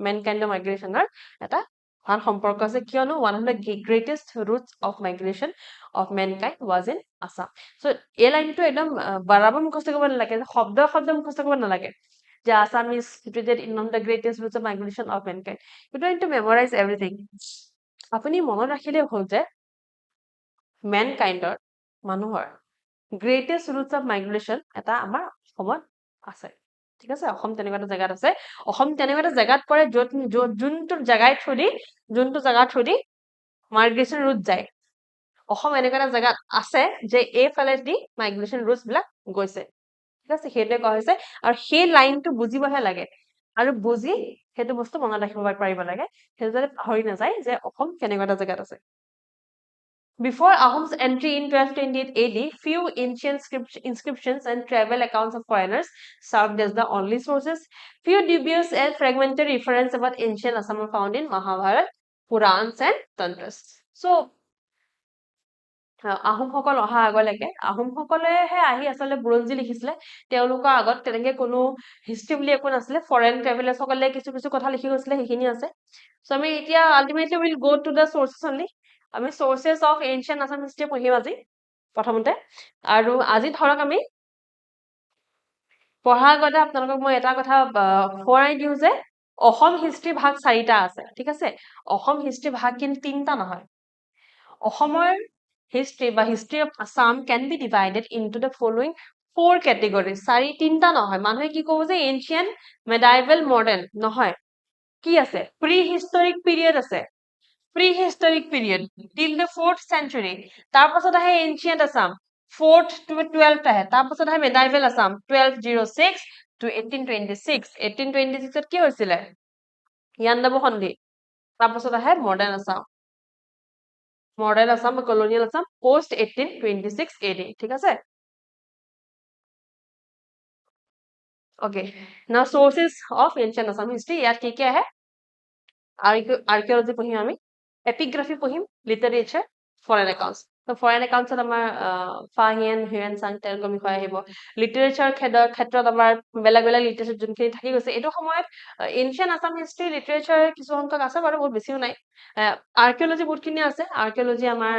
মেনকাইণ্ডৰ মাইগ্ৰেশ্যনৰ এটা ভাল সম্পৰ্ক আছে কিয়নো one of the greatest routes of migration of mankind was in Assam so' এই লাইনটো একদম বাৰাবৰ মুখস্থ কৰিব নালাগে শব্দ মুখস্থ কৰিব নালাগে যে Assam is situated in one of the greatest routes of migration of mankind you don't to memorise everything আপুনি মনত ৰাখিলেই হ'ল যে মেনকাইণ্ডৰ মানুহৰ গ্ৰেটেষ্ট ৰুটছ অফ মাইগ্ৰেশ্যন এটা আমাৰ অসমত আছে ঠিক আছে অসম তেনেকুৱা এটা জেগাত আছে অসম তেনেকুৱা এটা জেগাত পৰে যোনটো জেগাৰ থ্ৰুদি মাইগ্ৰেশ্যন ৰুট যায় অসম এনেকুৱা এটা জেগাত আছে যে এইফালেদি মাইগ্ৰেশ্যন ৰুটছ বিলাক গৈছে ঠিক আছে সেইটোৱে কোৱা হৈছে আৰু সেই লাইনটো বুজিবহে লাগে আৰু বুজি সেইটো বস্তু মনত ৰাখিব পাৰিব লাগে সেইটো যাতে পাহৰি নাযায় যে অসম কেনেকুৱা এটা জেগাত আছে Before Ahom's entry in 1228 AD, few ancient inscriptions and travel accounts of foreigners served as the only sources. Few dubious and fragmentary references about ancient Assam are found in Mahabharata, Purans, and Tantras. So, আহোমসকল অহা আগলৈকে আহোমসকলেহে আহি আচলতে বুৰঞ্জী লিখিছিলে তেওঁলোকৰ আগত তেনেকে কোনো হিষ্ট্ৰী বুলি একো নাছিলে ফৰেন ট্ৰেভেলাৰ্ছসকলে কিছু কিছু কথা লিখি গৈছিলে সেইখিনি আছে চ' আমি এতিয়া ultimately will go to the sources only আমি sources of ancient Assam history পঢ়িম আজি প্ৰথমতে আৰু আজি ধৰক আমি পঢ়াৰ আগতে আপোনালোকক মই এটা কথা সোঁৱৰাই দিওঁ যে অসম হিষ্ট্ৰী ভাগ 4টা আছে ঠিক আছে অসম হিষ্ট্ৰী ভাগ কিন্তু 3টা নহয় অসমৰ history বা history of Assam can be divided into the following 4 categories 3টা নহয় মানুহে কি ক'ব যে ancient medieval modern নহয় কি আছে prehistoric period আছে prehistoric period till the 4th century তাৰ পাছত আহে ancient Assam 4th to 12th আহে তাৰ পাছত আহে medieval Assam 1206 to 1826 1826 কি হৈছিলে ইয়াণ্ডাবু সন্ধি তাৰ পাছত আহে modern Assam Modern Assam বা colonial Assam post 1826 AD ঠিক আছে okay now sources of ancient Assam history ইয়াত কি আহে archaeology পঢ়িম আমি epigraphy পঢ়িম literature foreign accounts তো foreign accounts আমাৰ ফাহিয়ান হিউয়েন সাং তেওঁলোকৰ বিষয়ে আহিব লিটাৰেচাৰ ক্ষেত্ৰত আমাৰ বেলেগ লিটাৰেচাৰ যোনখিনি থাকি গৈছে এইটো সময়ত এনচিয়েন্ট আছাম হিষ্ট্ৰী লিটাৰেচাৰ কিছু সংখ্যক আছে বাৰু বহুত বেছিও নাই আৰ্কিঅলজি বহুতখিনি আছে আৰ্কিঅলজি আমাৰ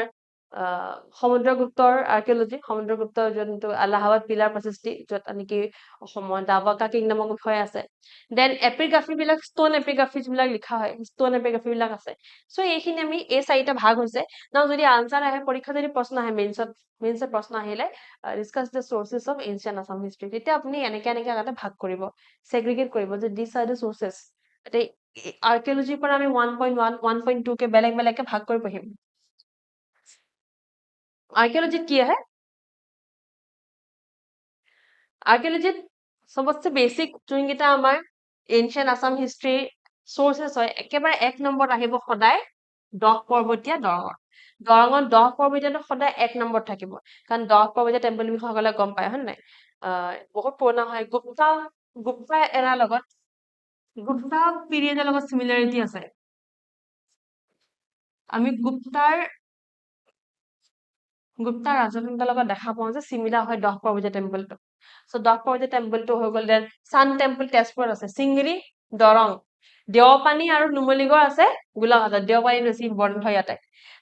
সমুদ্ৰগুপ্তৰ আৰ্কিঅলজি সমুদ্ৰগুপ্তৰ যোনটো আলাহাবাদ পিলাৰ প্ৰচেষ্টি য'ত নেকি অসমত দাৱাকা কিংডমৰ বিষয়ে আছে দেন এপিগ্ৰাফি বিলাক ষ্টন এপিগ্ৰাফি বিলাক লিখা হয় ষ্টন এপিগ্ৰাফি বিলাক আছে চ' এইখিনি আমি এই 4টা ভাগ হৈছে না যদি আনসাৰ আহে পৰীক্ষা যদি প্ৰশ্ন আহে মেইনছত প্ৰশ্ন আহিলে discuss the sources of ancient Assam history তেতিয়া আপুনি এনেকে এটা ভাগ কৰিব সেগ্ৰিগেট কৰিব যে দিস আৰ দ্য সোৰ্সেস এতে আৰ্কিঅলজিৰ পৰা আমি 1.1 1.2 কে বেলেগকে ভাগ কৰি পঢ়িম আৰ্কিঅলজিত কি আহে আৰ্কিঅলজিত সবতছে বেসিক যোনকেইটা আমাৰ এনচিয়েন্ট আছাম হিষ্ট্ৰী সোৰ্সেস হয় একেবাৰে 1 নম্বৰত আহিব সদায় 10 পৰ্বতীয়া দৰঙত 10 পৰ্বতীয়াটো সদায় 1 নম্বৰত থাকিব কাৰণ 10 পৰ্বতীয়া টেম্পল বিষয়ে সকলে গম পায় হয় নাই বহুত পুৰণা হয় গুপ্তা এৰাৰ লগত গুপ্তা পিৰিয়ডৰ লগত সিমিলাৰিটি আছে আমি গুপ্তাৰ ৰাজতন্ত্ৰৰ লগত দেখা পাওঁ যে সিমিলাৰ হয় 10 পৰ্বতীয়া টেম্পলটো সো 10 পৰ্বতীয়া টেম্পলটো হৈ গ'ল দেন সান টেম্পল তেজপুৰত আছে সিংগিৰি দৰং দেওপানী আৰু নুমলীগড় আছে গোলাঘাটত দেওপানী বেছি ইম্পৰ্টেন্ট হয় ইয়াতে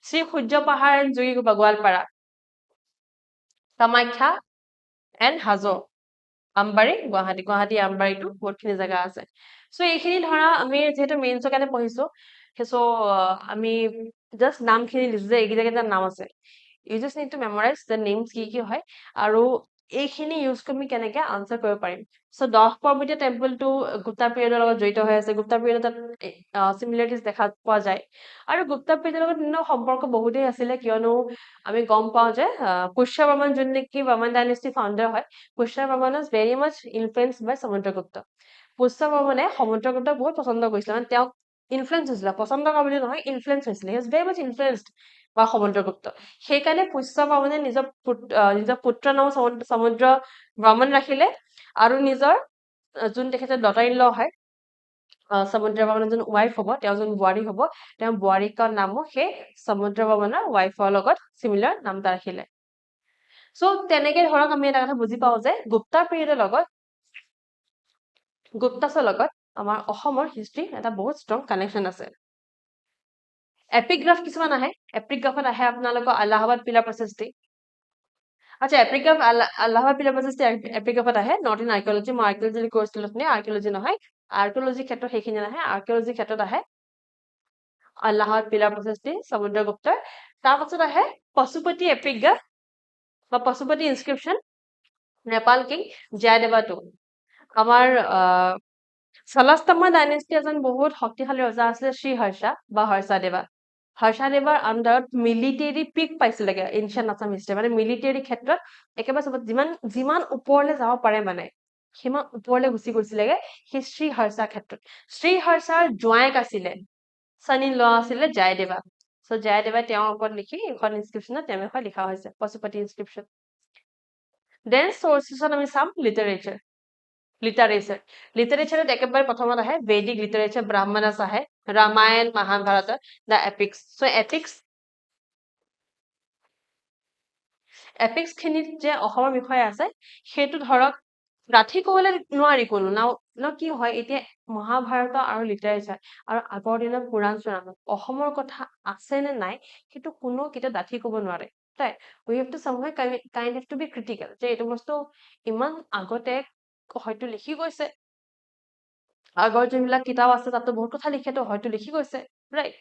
শ্ৰী সূৰ্য পাহাৰ এণ্ড জুগিগোপা গোৱালপাৰা কামাখ্যা এণ্ড হাজো আমবাৰী গুৱাহাটী আমবাৰীটো বহুতখিনি জেগা আছে সো এইখিনি ধৰা আমি যেহেতু মেইনছৰ কাৰণে পঢ়িছো সো আমি জাষ্ট নামখিনি লিখো যে এইকেইটা নাম আছে you just need to memorise the names কি হয় আৰু এইখিনি ইউজ কৰি আমি কেনেকে আনচাৰ কৰিব পাৰিম। চ' 10 পৰ্বতীয়া টেম্পলটো গুপ্তা পিৰিয়ডৰ লগত জড়িত হৈ আছে। গুপ্তা পিৰিয়ডত তাত চিমিলাৰিটিজ দেখা পোৱা যায় আৰু গুপ্তা পিৰিয়ডৰ লগত সম্পৰ্ক বহুতেই আছিলে, কিয়নো আমি গম পাওঁ যে পুষ্য বৰ্মন যোন নেকি বৰ্মন ডাইনেষ্টি ফাউণ্ডাৰ হয়, Pushya Varman is very much influence by Samudragupta. পুষ্য বৰ্মনে সমুদ্ৰগুপ্তক বহুত পচন্দ কৰিছিলে, মানে তেওঁক ইনফ্লুৱেঞ্চ হৈছিলে, পচন্দ কৰা বুলি নহয়, ইনফ্লুৱেঞ্চ হৈছিলে। হি ইজ ভেৰি মাছ ইনফ্লুৱেঞ্চড বা সমুদ্ৰগুপ্ত। সেইকাৰণে পুষ্য বৰ্মনে নিজৰ পুত্ৰ নাম সমুদ্ৰ বৰ্মন ৰাখিলে আৰু নিজৰ যোন তেখেতৰ ডটাৰ ইন ল হয়, সমুদ্ৰ বৰ্মনৰ যোন ৱাইফ হ'ব, তেওঁ যোন বোৱাৰী হ'ব, তেওঁ বোৱাৰীকৰ নামো সেই সমুদ্ৰ বৰ্মনৰ ৱাইফৰ লগত চিমিলাৰ নাম এটা ৰাখিলে। চ' তেনেকে ধৰক আমি এটা কথা বুজি পাওঁ যে গুপ্তা পিৰিয়ডৰ লগত গুপ্তাছৰ লগত আমাৰ অসমৰ হিষ্ট্ৰী এটা বহুত ষ্ট্ৰং কানেকশ্যন আছে। এপিগ্ৰাফ কিছুমান আহে, এপিগ্ৰাফত আহে আপোনালোকৰ এলাহাবাদ পিলাৰ প্ৰচেষ্টি। আচ্ছা, এপিগ্ৰাফ এলাহাবাদ পিলাৰ প্ৰচেষ্টি এপিগ্ৰাফত আহে, নট ইন আৰ্কিঅলজি। মই আৰ্কিঅলজি কৈছিলো, আৰ্কিঅলজি নহয়, আৰ্কিঅলজি ক্ষেত্ৰত সেইখিনি নাহে, আৰ্কিঅলজি ক্ষেত্ৰত আহে এলাহাবাদ পিলাৰ প্ৰচেষ্টি সমুদ্ৰগুপ্তৰ। তাৰ পাছত আহে পশুপতি এপিগ্ৰাফ বা Pashupati inscription, Nepal king Jayadeva II। আমাৰ চলস্তম্ভা ডাইনেষ্টি এজন বহুত শক্তিশালী ৰজা আছিলে, শ্ৰীহৰ্ষা বা হৰ্ষাদেৱা। হৰ্ষাদেৱাৰ আণ্ডাৰত মিলিটেৰী পিক পাইছিলেগে এনচিয়েণ্ট আছাম হিষ্ট্ৰী, মানে মিলিটেৰী ক্ষেত্ৰত একেবাৰে চবত যিমান ওপৰলৈ যাব পাৰে, মানে সিমান ওপৰলৈ গুচি গৈছিলেগে সেই শ্ৰীহৰ্ষাৰ ক্ষেত্ৰত। শ্ৰীহৰ্ষাৰ জোঁৱায়েক আছিলে, ছান ইন ল আছিলে জয়দেৱা। চ' জয়দেৱাই তেওঁৰ ওপৰত লিখি এখন ইনস্ক্ৰিপশ্যনত তেওঁৰ বিষয়ে লিখা হৈছে, পশুপতি ইনস্ক্ৰিপশ্যন। দেন চ'ৰ্চেছত আমি চাম লিটাৰেচাৰ। লিটাৰেচাৰত একেবাৰে প্ৰথমত আহে বৈদিক লিটাৰেচাৰ, ব্ৰাহ্মণাছ আহে, Ramayana, Mahabharata, the epics. So' epics খিনিত যে অসমৰ বিষয়ে আছে, সেইটো ধৰক ৰাঠি ক'বলৈ নোৱাৰি কোনো ন কি হয়, এতিয়া মহাভাৰত আৰু লিটাৰেচাৰ আৰু আগৰ দিনত পুৰাণ চুৰাণত অসমৰ কথা আছে নে নাই সেইটো কোনো কেতিয়াও ডাঠি ক'ব নোৱাৰে। Right, we have to somehow kind have to be critical, যে এইটো বস্তু ইমান আগতে হয়তো লিখি গৈছে, আগৰ যোনবিলাক কিতাপ আছে তাতো বহুত কথা লিখেতো, হয়তো লিখি গৈছে, ৰাইট।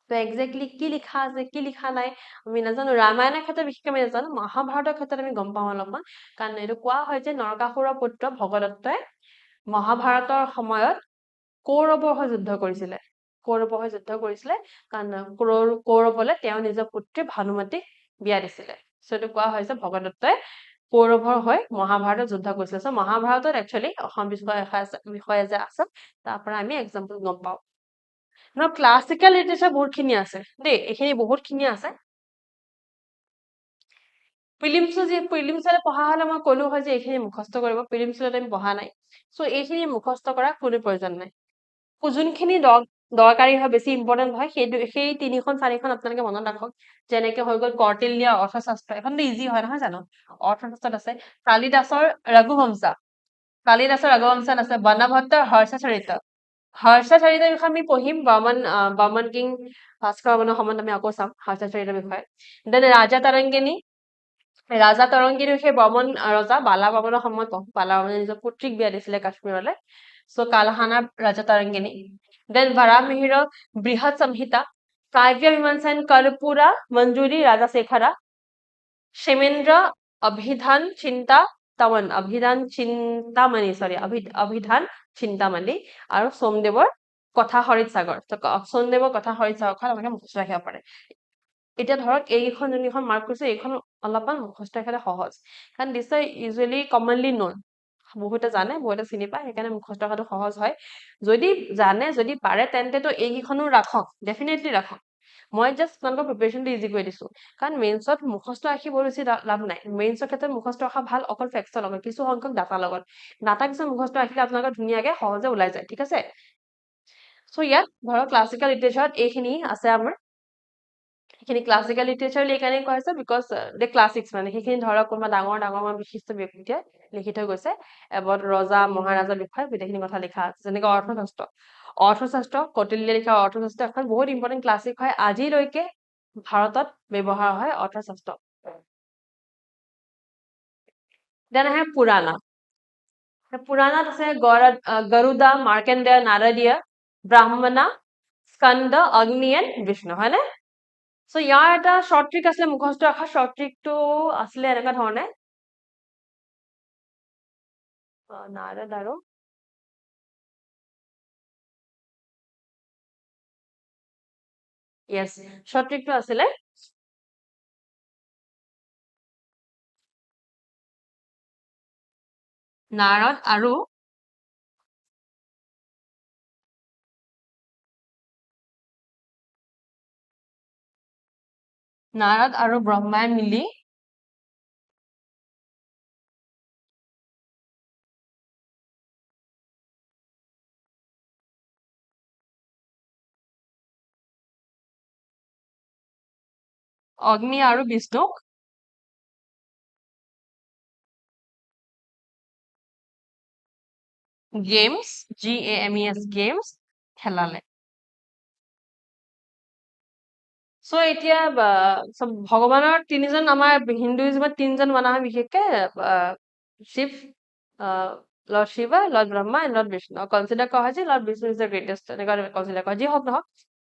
তো একজেক্টলি কি লিখা আছে কি লিখা নাই আমি নাজানো। ৰামায়ণৰ ক্ষেত্ৰত বিশেষকৈ আমি নাজানো, মহাভাৰতৰ ক্ষেত্ৰত আমি গম পাওঁ অলপমান, কাৰণ এইটো কোৱা হয় যে নৰকাসুৰৰ পুত্ৰ ভগদত্তই মহাভাৰতৰ সময়ত কৌৰৱৰ হৈ যুদ্ধ কৰিছিলে। কাৰণ কৌৰৱলৈ তেওঁ নিজৰ পুত্ৰী ভানুমতীক বিয়া দিছিলে। চ' এইটো কোৱা হয় যে ভগদত্তই কৌৰৱৰ হৈ মহাভাৰতত যুদ্ধ কৰিছিলে। চ' মহাভাৰতত একচুৱেলি অসম বিষয়ে যে আছে, তাৰ পৰা আমি এক্সাম্পল গম পাওঁ। ক্লাছিকেল লিটাৰেচাৰ বহুতখিনি আছে দেই, এইখিনি বহুতখিনি আছে। প্ৰিলিমছলৈ পঢ়া হলে মই কলো হয় যে এইখিনি মুখস্থ কৰিব, প্ৰিলিমছলৈ আমি পঢ়া নাই। চ' এইখিনি মুখস্থ কৰা কোনো প্ৰয়োজন নাই। যোনখিনি দৰকাৰী হয়, বেছি ইম্পৰ্টেণ্ট হয়, সেই 3-4খন আপোনালোকে মনত ৰাখক। যেনেকে হৈ গ'ল কৌটিল্য অৰ্থশাস্ত্ৰ, এখনতো ইজি হয় নহয় জানো। অৰ্থশাস্ত্ৰত আছে কালিদাসৰ ৰঘুবংশত আছে বৰ্ণভট্টৰ হৰ্ষচৰিত। হৰ্ষচৰিতৰ বিষয়ে আমি পঢ়িম, বামন কিং ভাস্কৰ বৰ্মনৰ সময়ত আমি আকৌ চাম হৰ্ষচৰিতৰ বিষয়ে। দেন ৰাজা তৰংগিনীৰ বিষয়ে বৰ্মন ৰজা বালা বৰ্মনৰ সময়ত পঢ়ো। বালা বৰ্মনে নিজৰ পুত্ৰীক বিয়া দিছিলে কাশ্মীৰলৈ। চ' কালহানা ৰাজা তৰংগিনী। দেন ভাৰামিহিৰৰ বৃহৎ সংহিতা, কাব্য মীমাংসা কৰ্পূৰা মঞ্জুৰী ৰাজশেখৰা, ক্ষেমেন্দ্ৰ অভিধান চিন্তামণি আৰু সোমদেৱৰ কথা হৰিত সাগৰ। সোমদেৱৰ কথা হৰিত সাগৰখন আপোনালোকে মুখস্থ ৰাখিব পাৰে। এতিয়া ধৰক এইখন যোনকেইখন মাৰ্ক কৰিছে, এইখন অলপমান মুখস্থ ৰাখিলে সহজ, কাৰণ দিছ আৰ ইউজুৱেলি কমনলি নন। বহুতে জানে, বহুতে চিনি পায়, সেইকাৰণে মুখস্থ ৰখাটো সহজ হয়। যদি জানে, যদি পাৰে, তেন্তেতো এইকেইখনো ৰাখক, ডেফিনেটলি ৰাখক। মই জাষ্ট আপোনালোকৰ প্ৰিপেৰেশ্যনটো ইজি কৰি দিছো, কাৰণ মেইনছত মুখস্থ ৰাখি বৰ বেছি লাভ নাই। মেইনছৰ ক্ষেত্ৰত মুখস্থ ৰখা ভাল অকল ফেক্টছৰ লগত, কিছু সংখ্যক ডাটাৰ লগত। ডাটা কিছুমান মুখস্থ ৰাখিলে আপোনালোকৰ ধুনীয়াকে সহজে ওলাই যায়, ঠিক আছে। চ' ইয়াত ধৰক ক্লাছিকেল লিটাৰেচাৰত এইখিনি আছে আমাৰ। সেইখিনি ক্লাছিকেল লিটাৰেচাৰ এইকাৰণে কোৱা হৈছে বিকজ দ্য ক্লাছিক্স, মানে সেইখিনি ধৰক কোনোবা ডাঙৰ বিশিষ্ট ব্যক্তিয়ে লিখি থৈ গৈছে। এবত ৰজা মহাৰাজাৰ বিষয়ে গোটেইখিনি কথা লিখা আছে। যেনেকে অৰ্থশাস্ত্ৰ কৌটিল্য লিখা অৰ্থশাস্ত্ৰ এখন বহুত ইম্পৰ্টেণ্ট ক্লাছিক হয়, আজিলৈকে ভাৰতত ব্যৱহাৰ হয় অৰ্থশাস্ত্ৰ। দেন আহে পুৰাণত আছে গৰুড়া, মাৰ্কেণ্ডেয়, নাৰদীয়, ব্ৰাহ্মণা, স্কন্দ, অগ্নি এণ্ড বিষ্ণু, হয়নে? সো ইয়াৰ এটা শৰ্ট ট্ৰিক আছিলে মুখস্থ ৰখা শৰ্ট ট্ৰিকটো আছিলে এনেকুৱা ধৰণে নাৰদ আৰু য়েছ শৰ্ট ট্ৰিকটো আছিলে নাৰদ আৰু ব্ৰহ্মাই মিলি অগ্নি আৰু বিষ্ণুক গেমছ GAMES গেমছ খেলালে সো এতিয়া ভগৱানৰ তিনিজন আমাৰ হিন্দুইজমত তিনিজন মানা হয় বিশেষকে Shiva lord Shiva lord Brahma and lord Vishnu consider কৰা হয় যে lord Vishnu is the greatest এনেকুৱা কনচিডাৰ কৰা যি হওক নহওক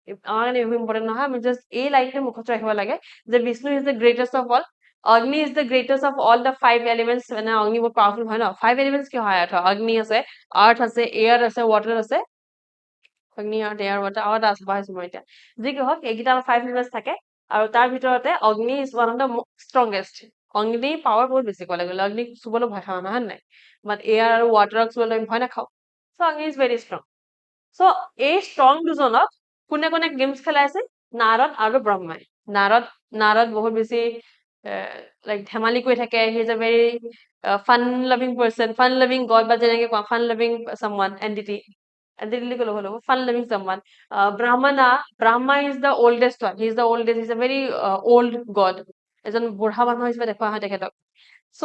আমাৰ কাৰণে একো ইম্পৰ্টেণ্ট নহয় আমি জাষ্ট এই লাইনটো মুখস্থ ৰাখিব লাগে যে Vishnu is the greatest of all Agni is the greatest of all the 5 elements মানে অগ্নি বহুত পাৱাৰফুল হয় ন 5 এলিমেণ্টছ কি হয় অগ্নি আছে আৰ্থ আছে এয়াৰ আছে ৱাটাৰ আছে অগ্নি আৰ্থ এয়াৰ ৱাটাৰ আৰু এটা আছে পাহৰিছো মই এতিয়া যি কি হওক এইকেইটা আমাৰ 5 এলিমেণ্টছ থাকে আৰু তাৰ ভিতৰতে Agni is one of the strongest Agni power বহুত বেছি ক'লে গ'লে অগ্নিক চুবলৈ ভয় খাওঁ নহয় নাই বাট এয়াৰ আৰু ৱাটাৰক চুবলৈ আমি ভয় নাখাওঁ চ' অগ্নি ইজ ভেৰি ষ্ট্ৰং চ' এই ষ্ট্ৰং দুজনক কোনে কোনে গেমছ খেলাইছে নাৰদ আৰু ব্ৰহ্মাই নাৰদ বহুত বেছি লাইক ধেমালি কৰি থাকে he is a very fun loving person fun loving god বা যেনেকে কোৱা fun loving someone entity entity ক'লো হ'লো fun loving someone Brahma is the oldest one he is the oldest is a very old god এজন বুঢ়া মানুহ হিচাপে দেখুওৱা হয় তেখেতক চ'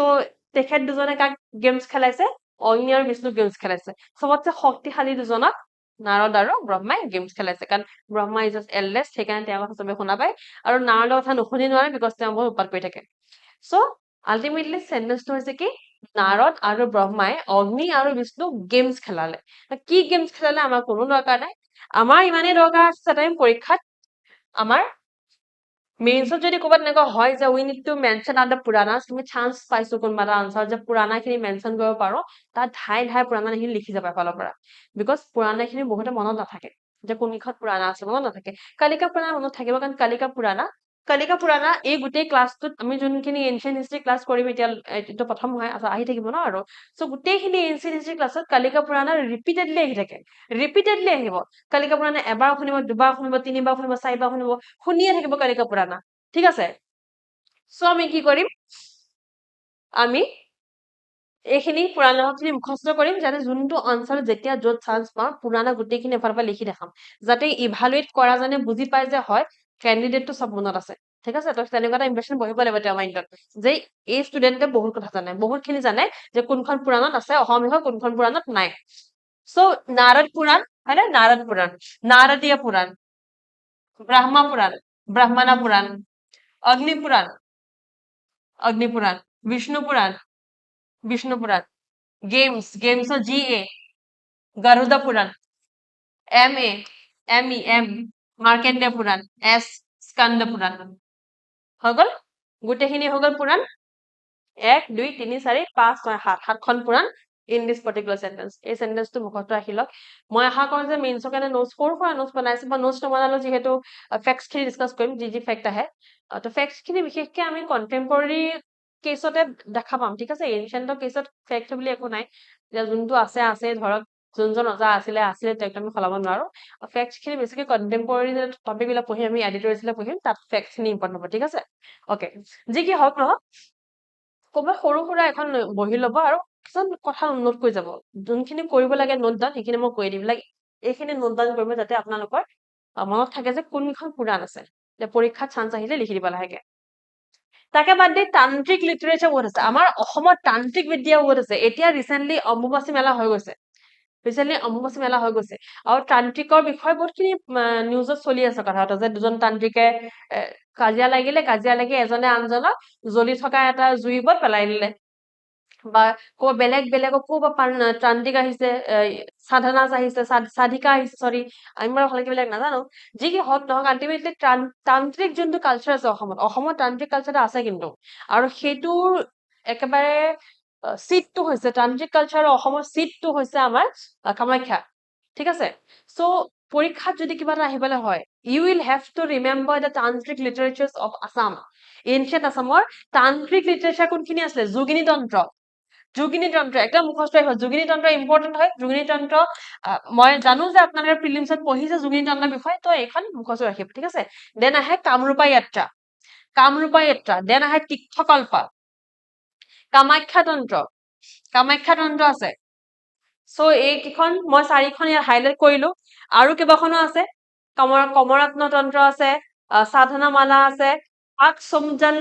তেখেত দুজনে কাক গেমছ খেলাইছে অগ্নি আৰু বিষ্ণু গেমছ খেলাইছে চবতছে শক্তিশালী দুজনক নাৰদ আৰু ব্ৰহ্মাই গেমছ খেলাইছে কাৰণ ব্ৰহ্মা ইজ জাষ্ট এল্ডেষ্ট সেইকাৰণে তেওঁৰ কথা চবে শুনা পায় আৰু নাৰদৰ কথা নুশুনি নোৱাৰে বিকজ তেওঁ বহুত উৎপাত কৰি থাকে চ' আল্টিমেটলি চেন্টেন্সটো হৈছে কি নাৰদ আৰু ব্ৰহ্মাই অগ্নি আৰু বিষ্ণু গেমছ খেলালে কি গেমছ খেলালে আমাৰ কোনো দৰকাৰ নাই আমাৰ ইমানেই দৰকাৰ আছে টাইম পৰীক্ষাত আমাৰ মেইনছত যদি ক'ৰবাত এনেকুৱা হয় যে we need to mention out the Puranas তুমি চান্স পাইছো কোনোবা এটা আনচাৰ যে পুৰাণাখিনি মেনশ্যন কৰিব পাৰো তাত ঠাই পুৰাণাখিনি লিখি যাবা এফালৰ পৰা বিকজ পুৰাণাখিনি বহুতে মনত নাথাকে যে কোনকেইখন পুৰাণা আছে মনত নাথাকে কালিকা পুৰাণা মনত থাকিব কাৰণ কালিকা পুৰাণা এই গোটেই ক্লাছটোত আমি যোনখিনি এনচিয়েন্ট হিষ্ট্ৰী ক্লাছ কৰিম এতিয়া এইটো প্ৰথম হয় আহি থাকিব ন আৰু চ' গোটেইখিনি এনচিয়েন্ট হিষ্ট্ৰী ক্লাছত কালিকা পুৰাণা ৰিপিটেডলি আহি থাকে ৰিপিটেডলি আহিব কালিকা পুৰাণা এবাৰ শুনিব দুবাৰ শুনিব তিনিবাৰ শুনিব চাৰিবাৰ শুনিব শুনিয়ে থাকিব কালিকা পুৰাণা ঠিক আছে চ' আমি কি কৰিম আমি এইখিনি পুৰাণাখিনি মুখস্থ কৰিম যাতে যোনটো আনচাৰ যেতিয়া য'ত চান্স পাওঁ পুৰাণা গোটেইখিনি এফালৰ পৰা লিখি দেখাম যাতে ইভালুৱেট কৰা জনে বুজি পায় যে হয় কেণ্ডিডেটটো চব মনত আছে ঠিক আছে তো তেনেকুৱা এটা ইম্প্ৰেশ্যন বহিব লাগিব তেওঁৰ মাইণ্ডত যে এই ষ্টুডেণ্টে বহুত কথা জানে বহুতখিনি জানে যে কোনখন পুৰাণত আছে অসমীয়া কোনখন পুৰাণত নাই চ' নাৰদ পুৰাণ হয়নে নাৰদ পুৰাণ নাৰদীয় পুৰাণ ব্ৰহ্মা পুৰাণ ব্ৰাহ্মণা পুৰাণ অগ্নি পুৰাণ বিষ্ণু পুৰাণ গেমছৰ GA গাৰুডা পুৰাণ MA মাৰ্কেণ্ডেয় পুৰাণ S স্কন্দ পুৰাণ হৈ গ'ল গোটেইখিনি হৈ গ'ল পুৰাণ 1 2 3 4 5 6 7 সাতখন পুৰাণ ইন দিছ পাৰ্টিকুলাৰ চেন্টেন্স এই চেন্টেন্সটো মুখস্থ ৰাখি লওক মই আশা কৰোঁ যে মেইনছৰ কাৰণে নোটছ সৰু সুৰা নোটছ বনাইছে বা নোটছ নবনালেও যিহেতু ফেক্টছখিনি ডিছকাছ কৰিম যি ফেক্ট আহে তো ফেক্টছখিনি বিশেষকৈ আমি কণ্টেম্পৰৰী কেছতে দেখা পাম ঠিক আছে এনচিয়েণ্টৰ কেছত ফেক্ট বুলি একো নাই যোনটো আছে ধৰক যোনজন ৰজা আছিলে তেওঁক আমি সলাব নোৱাৰো ফেক্টছখিনি বেছিকৈ কণ্টেম্পৰৰী টপিকবিলাক পঢ়ি আমি এডিটৰিজবিলাক পঢ়িম তাত ফেক্টছখিনি ইম্পৰ্টেণ্ট হ'ব ঠিক আছে অ'কে যি কি হওক নহওক ক'ৰবাত সৰু সুৰা এখন বহি ল'ব আৰু কিছুমান কথা নোট কৰি যাব যোনখিনি কৰিব লাগে নোট ডাউন সেইখিনি মই কৰি দিম লাইক এইখিনি নোট ডাউন কৰিব যাতে আপোনালোকৰ মনত থাকে যে কোনখন পুৰাণ আছে যে পৰীক্ষাত চান্স আহিলে লিখি দিব লাহেকে তাকে বাদ দি তান্ত্ৰিক লিটাৰেচাৰ বহুত আছে আমাৰ অসমত তান্ত্ৰিক বিদ্যা বহুত আছে এতিয়া ৰিচেণ্টলি অম্বুবাচী মেলা হৈ গৈছে আৰু তান্ত্ৰিকৰ বিষয়ে বহুতখিনি নিউজত চলি আছে কথাটো যে দুজন তান্ত্ৰিকে কাজিয়া লাগি এজনে আনজনক জ্বলি থকা এটা জুই ওপৰত পেলাই দিলে বা ক'ৰবাত বেলেগক ক'ৰবাত তান্ত্ৰিক আহিছে, সাধনাজ আহিছে, সাধিকা আহিছে, চৰি আমি বাৰু ভালকে বেলেগ নাজানো। যি কি হওক নহওক আল্টিমেটলি তান্ত্ৰিক যোনটো কালচাৰ আছে অসমত তান্ত্ৰিক কালচাৰ এটা আছে কিন্তু। আৰু সেইটোৰ একেবাৰে চিটটো হৈছে তান্ত্ৰিক কালচাৰৰ অসমৰ চিটটো হৈছে আমাৰ কামাখ্যা। ঠিক আছে? চ' পৰীক্ষাত যদি কিবা এটা আহিবলৈ হয়, you will have to remember the tantric literatures of Assam. Ancient আছামৰ তান্ত্ৰিক লিটাৰেচাৰ কোনখিনি আছিলে? যোগিনী তন্ত্ৰ। যোগিনী তন্ত্ৰ একদম মুখস্থ ৰাখিব। যোগিনী তন্ত্ৰ ইম্পৰ্টেণ্ট হয়। যোগিনী তন্ত্ৰ মই জানো যে আপোনালোকে প্ৰিলিমছত পঢ়িছে যোগিনী তন্ত্ৰৰ বিষয়ে, তো এইখন মুখস্থ ৰাখিব। ঠিক আছে? দেন আহে কামৰূপা যাত্ৰা। কামৰূপা যাত্ৰা। দেন আহে তীৰ্থকল্পা, কামাখ্যা তন্ত্ৰ। কামাখ্যা তন্ত্ৰ আছে। চ' এইকেইখন মই 4খন ইয়াত হাইলাইট কৰিলো। আৰু কেইবাখনো আছে। কমৰত্ন তন্ত্ৰ আছে, সাধনা মালা আছে, পাক সোম জন